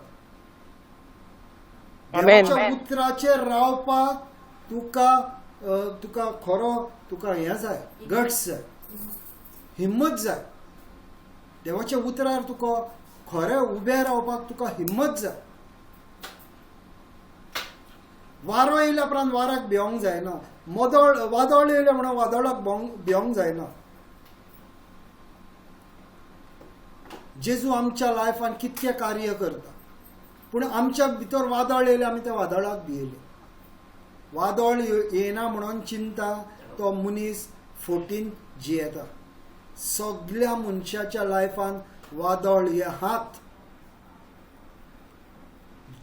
देवाच्या उतराचेर रावपाक तुका खरो हें जाय, गट्स जाय, हिम्मत जाय. देवाच्या उतरार तुका खरें उबें रावपाक तुका हिम्मत जाय. वारो येयल्या उपरांत वाऱ्याक भिवंक जायना, वादळ येयलें म्हणून वादळाक भिवंक जायना. जेजू आमच्या लायफान कितकें कार्य करता, पूण आमच्या भितर वादळ येयलें आमी त्या वादळाक भियेले. वादळ येना म्हणून चिंता तो मनीस फोटीन जियेता. सगळ्या मनशाच्या लायफान वादळ येहात.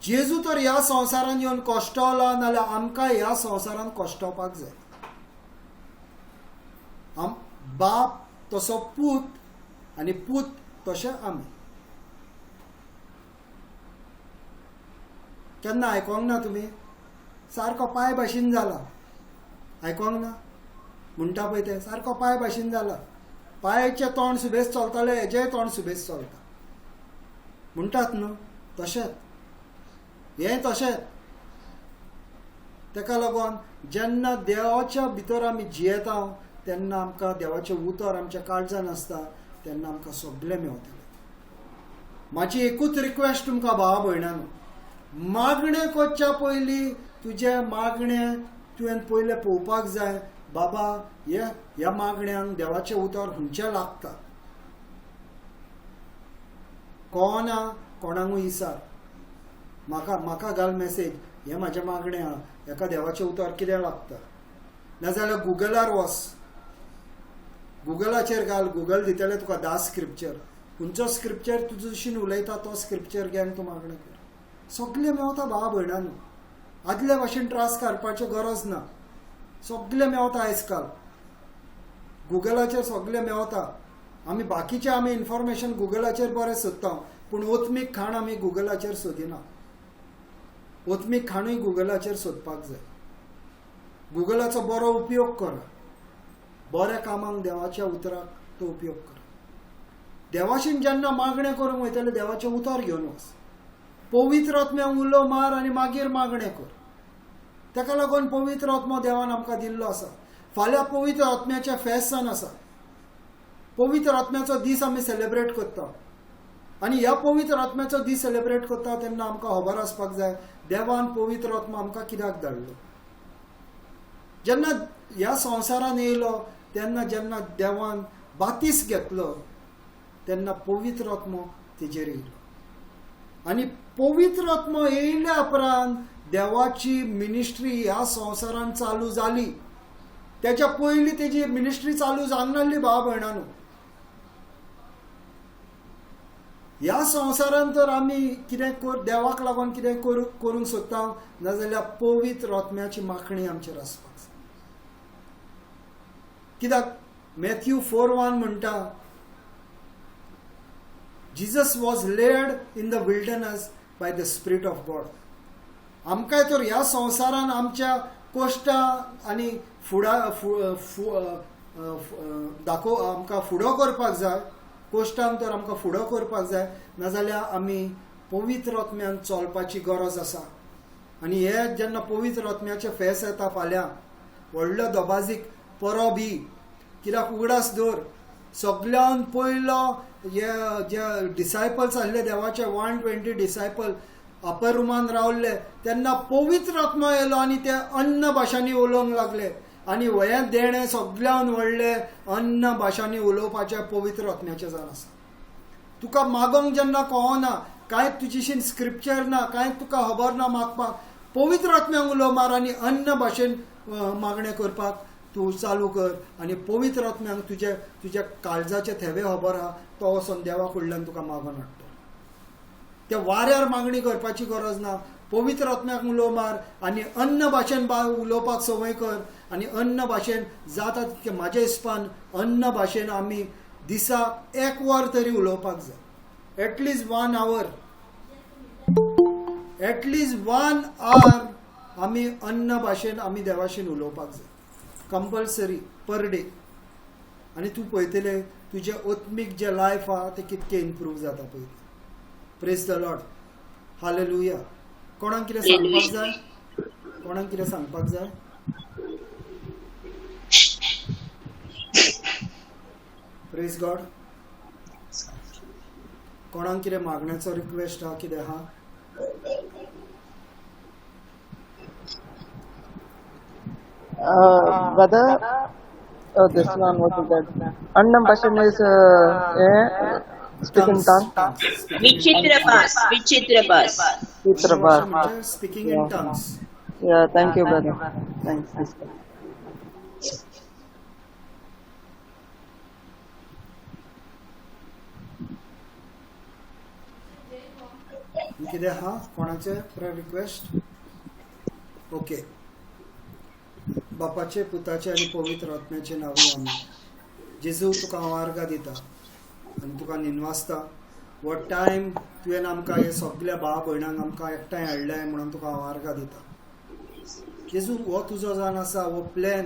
जेजू तर ह्या संवसारान येवन कश्टवला, नाल्यार आमकां ह्या संवसारान कश्टवपाक जाय. बाप तसो पूत आनी पूत तशें आमी. केन्ना आयकोंक ना तुमी? सारको पांय भाशेन जाला, आयकोंक ना? म्हणटा पळय ते सारको पांय भाशेन जाला. पांयाचें तोंड सुबेज चलतलें, हेजेंय तोंड सुबेज चलता म्हणटात न्हू, तशेंच हें तशेंच. ताका लागून जेन्ना देवाच्या भितर आमी जियेता तेन्ना आमकां देवाचें उतर आमच्या काळजान आसता, तेन्ना आमकां सगळें मेवतलें. म्हाजी एकूच रिक्वेस्ट तुमकां भावा भयणांनो, मागणें करच्या पयलीं तुजे मागणें तुवें पयलें पळोवपाक जाय. बाबा, ह्या मागण्यांक देवाचें उतर खंयचें लागता. कोणा कोणाकूय विचार, म्हाका घाल मेसेज, हें म्हाजें मागणें आहा, हेका देवाचें उतर कितें लागता. नाजाल्यार गुगलार वच, गुगलाचेर घाल, गुगल दितलें तुका 10 स्क्रिप्चर. खंयचो स्क्रिप्चर तुजो जशीन उलयता तो स्क्रिप्चर घेवन तूं मागणें कर. सगळें मेवता भावा भयणांनो. आदले भाशेन त्रास काडपाची गरज ना, सगळें मेवता आयज काल. गुगलाचेर सगळें मेवता. आमी बाकीचें इन्फॉर्मेशन गुगलाचेर बरें सोदता, पूण ओतमीक खाण आमी गुगलाचेर सोदिना. ओतमीक खाणूय गुगलाचेर सोदपाक जाय. गुगलाचो बरो उपयोग करा. बऱ्या कामांक देवाच्या उतराक तो उपयोग करा. देवाशीन जेन्ना मागणें करूंक वयतले देवाचें उतर घेवन वच. पवित्र आत्म्याक उलो मार आनी मागीर मागणें कर. ताका लागून पवित्र आत्मो देवान आमकां दिल्लो आसा. फाल्यां पवित्र आत्म्याचें फेस्त आसा. पवित्र आत्म्याचो दीस आमी सेलेब्रेट करता आनी ह्या पवित्र आत्म्याचो दीस सेलेब्रेट करता तेन्ना आमकां खबर आसपाक जाय देवान पवित्र आत्मा आमकां कित्याक धाडलो. जेन्ना ह्या संवसारान येयलो तेन्ना जेन्ना देवान बातीस घेतलो तेन्ना पवित्र आत्मो तेजेर येयलो आनी पवित्र आत्मो येयल्या उपरांत देवाची मिनिस्ट्री ह्या संवसारान चालू जाली. तेच्या पयलीं तेजी मिनिस्ट्री चालू जावंक नासली भावा भयणांनो. ह्या संवसारान तर आमी कितें देवाक लागून कितें करूंक सोदता नाजाल्यार पवित्र आत्म्याची माखणी आमचेर आसपाक जाय. कित्याक मॅथ्यू 4:1 म्हणटा Jesus was led in the wilderness by the Spirit of God. आमकां तर ह्या संवसारान आमच्या कोश्टा आनी आमकां फुडो करपाक जाय. कोश्टान तर आमकां फुडो करपाक जाय नाजाल्यार आमी पवित्र आत्म्यान चलपाची गरज आसा. आनी हे जेन्ना पवित्र आत्म्याचे फेस येता फाल्यां व्हडलो दबाजीक परब ही, कित्याक उगडास दवर सगळ्यान पयलो जे डिसायपल्स आसले देवाचे 120 डिसायपल अपर रुमान रावल्ले तेन्ना पवित्र आत्मा येयलो आनी ते अन्न भाशांनी उलोवंक लागले आनी हें देणें सगळ्यान व्हडलें अन्न भाशांनी उलोवपाचें पवित्र आत्म्याचें जाण आसा. तुका मागोंक जेन्ना कळना, कांय तुजेशीन स्क्रिप्चर ना, कांय तुका खबर ना मागपाक, पवित्र आत्म्याक उलोव मार आनी अन्न भाशेन मागणें करपाक तूं चालू कर आनी पवित्र आत्म्याक तुज्या काळजाचे थेवे खबर आहा तो वचोन देवा कडल्यान तुका मागून हाडटलो. त्या वाऱ्यार मागणी करपाची गरज ना, पवित्र आत्म्याक उलोव मार आनी अन्न भाशेन उलोवपाक संवय कर आनी अन्न भाशेन जाता तितकें म्हाज्या हिसपान अन्न भाशेन आमी दिसाक 1 वर तरी उलोवपाक जाय. एटलिस्ट 1 आवर, एटलिस्ट 1 आवर आमी अन्न भाशेन आमी देवाशीन उलोवपाक जाय, कंपल्सरी पर डे. आनी तूं पळयतलें तुजें आत्मीक जें लायफ आहा तें कितकें इम्प्रूव जाता पळय. Praise the Lord, hallelujah. कोणाक कितें सांगपाक जाय? कोणाक कितें सांगपाक जाय? Praise God. कोणाक कितें मागण्याचो रिक्वेस्ट आहा, कितें आहा? Brother, this one, what is that? Annam Passion is speaking tongue. Vichitrabhas. Vichitrabhas. Vichitrabhas. Speaking in tongues. Yeah, thank you, brother. Thanks. कितें आहा कोणाचे प्रेयर रिक्वेस्ट? ओके. बापाचे, पुताचे आनी पवित्र आत्म्याचे नांवी आमी. जेजू तुका हांव आर्गां दिता आनी तुका निनवासता. हो टायम तुवें आमकां हे सगळ्या भाव भयणांक आमकां एकठांय हाडलें म्हणून तुका हांव आर्गां दिता. जेजू हो तुजो जाण आसा, हो प्लॅन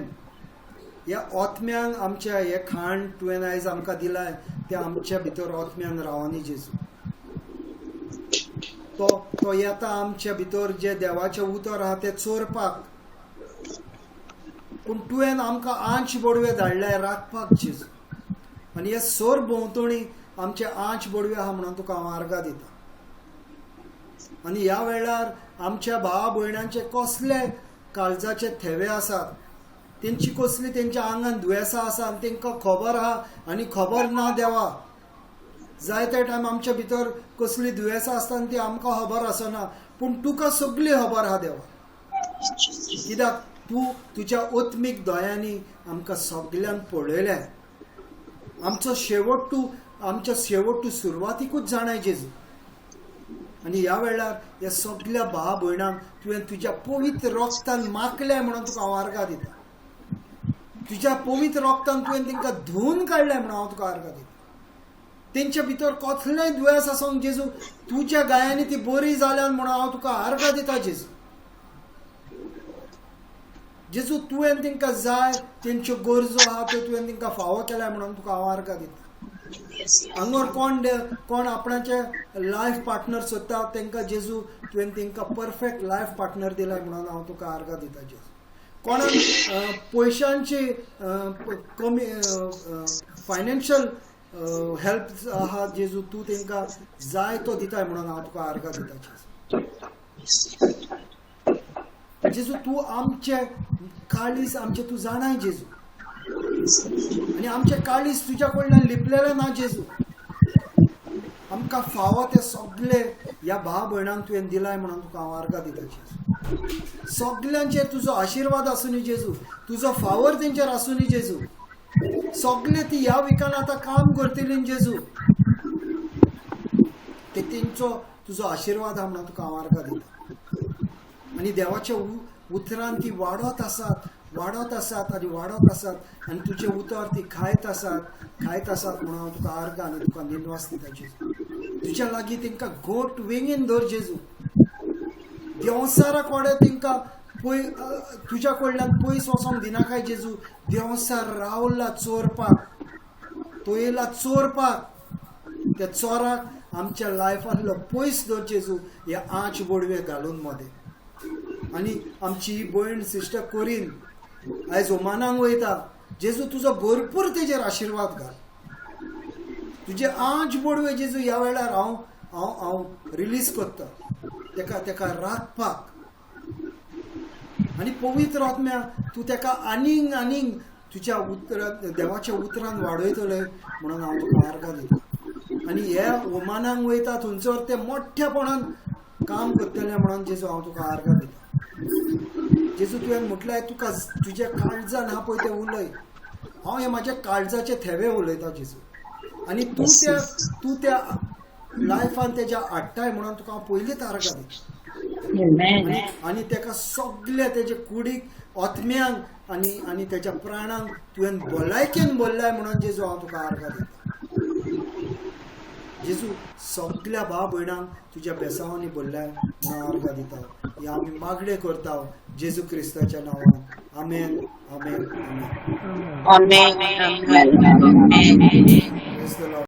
ह्या आत्म्यांक आमच्या हे खाण तुवें आयज आमकां दिलाय ते आमच्या भितर आत्म्यान रावनी. जेजू तो येता आमच्या भितर जे देवाचें उतर आहा तें चोरपाक, पूण तुवें आमकां आंच बोडवे धाडल्याय राखपाक. जेजू आनी हे सोर भोंवतणी आमचे आंच बोडवे आहा म्हणून तुका हांव आर्गां दिता. आनी ह्या वेळार आमच्या भावा भयणांचे कसले काळजाचे थेवे आसात, तेंची कसली तेंच्या आंगान दुयेसां आसा आनी तेंकां खबर आहा आनी खबर ना देवा. जायते टायम आमच्या भितर कसली दुयेसां आसता आनी ती आमकां खबर आसना, पूण तुका सगळी खबर आहा देवा. कित्याक तूं तुज्या आत्मीक दोळ्यांनी आमकां सगळ्यांक पळयलें. आमचो शेवट तूं सुरवातीकूच जाणाय जेजू. आनी ह्या वेळार ह्या सगळ्या भावा भयणांक तुवें तुज्या पवित्र रक्तान माखलें म्हणून तुका हांव आर्गां दिता. तुज्या पवित्र रक्तान तुवें तांकां धुवन काडलें म्हणून हांव तुका आर्गां दिता. तेंच्या भितर कसलेंय दुयेंस आसूंक जेजू तुज्या गायांनी ती बरी जाल्यान म्हणून हांव तुका आर्गां दिता. जेजू तुवें तांकां जाय तेंच्यो गरजो आहा त्यो तुवें तांकां फावो केल्या म्हणून तुका हांव आर्गां दिता. हांगर कोण आपणाचे लायफ पार्टनर सोदता तांकां जेजू तुवें तांकां परफेक्ट लायफ पार्टनर दिलाय म्हणून हांव तुका आर्गां दिता. जेजू कोणाक पयशांची कमी फायनान्शियल हेल्प आहा जेजू तूं तांकां जाय तो दिताय म्हणून हांव तुका आर्गां दिता. जेजू तूं आमचे काळीज आमचे तूं जाणाय जेजू आनी आमचे काळीज तुज्या कडल्यान लिपलेले ना. जेजू आमकां फावो ते सगळे ह्या भाव भयणांक तुवें दिलाय म्हणून तुका हांव आर्गां दिता. जेजू सगळ्यांचेर तुजो आशिर्वाद आसूनी जेजू, तुजो फावर तेंचेर आसूनी जेजू. सगळे ती ह्या विकान आतां काम करतली जेजू, ते तेंचो तुजो आशिर्वाद आहा म्हणून तुका हांव आर्गां दिता. आनी देवाच्या उतरान ती वाडत आसात आनी तुजे उतर ती खायत आसात म्हणून हांव तुका आर्गां आनी तुका निनवास दिता. जेजू तुज्या लागीं तांकां घोट वेंगेन धर जेजू. देंवसारा कोडे तांकां तुज्या कडल्यान पयस वचोंक दिनाकाय जेजू. देंवसार रावला चोरपाक, तो येयला चोरपाक. त्या चोराक आमच्या लायफांतलो पयस धर जेजू हे आंच बोडवे घालून मदें. आनी आमची ही भयण सिस्टर कोरीन आयज ओमानाक वयता जेजू तुजो भरपूर तेजेर आशिर्वाद घाल. तुजे आंच बोडवे जेजू ह्या वेळार हांव हांव हांव रिलीज करता तेका तेका राखपाक आनी पवित्र आत्म्या तूं तेका आनीक आनीक तुज्या उतरां देवाच्या उतरान वाडयतले म्हणून हांव तुका आर्गां दिता आनी हे ओमानाक वयता थंयसर ते मोठ्यापणान काम करतले म्हणून जेजू हांव तुका आर्गां दिता जेजू तुवें म्हटल्यार तुका तुज्या काळजान आहा पळय तें उलय हांव हे म्हाज्या काळजाचे थेवे उलयता जेजू आनी तूं त्या लायफान तेज्या हाडटाय म्हणून तुका हांव पयलींच आर्गां दिता Amen. आनी तेका सगळ्या तेजे कुडीक आत्म्यांक आनी तेच्या प्राणांक तुवें भलायकेन बोल्लाय म्हणून जेजू हांव तुका आर्गां दिता जेजू सगळ्या भाव भयणांक तुज्या बेसांवांनी बोल्ल्यार म्हणून आर्गां दिता हे आमी मागणे करता जेजू क्रिस्ताच्या नांवान आमेन आमेन आमेन Amen. Amen. Amen. Praise the Lord.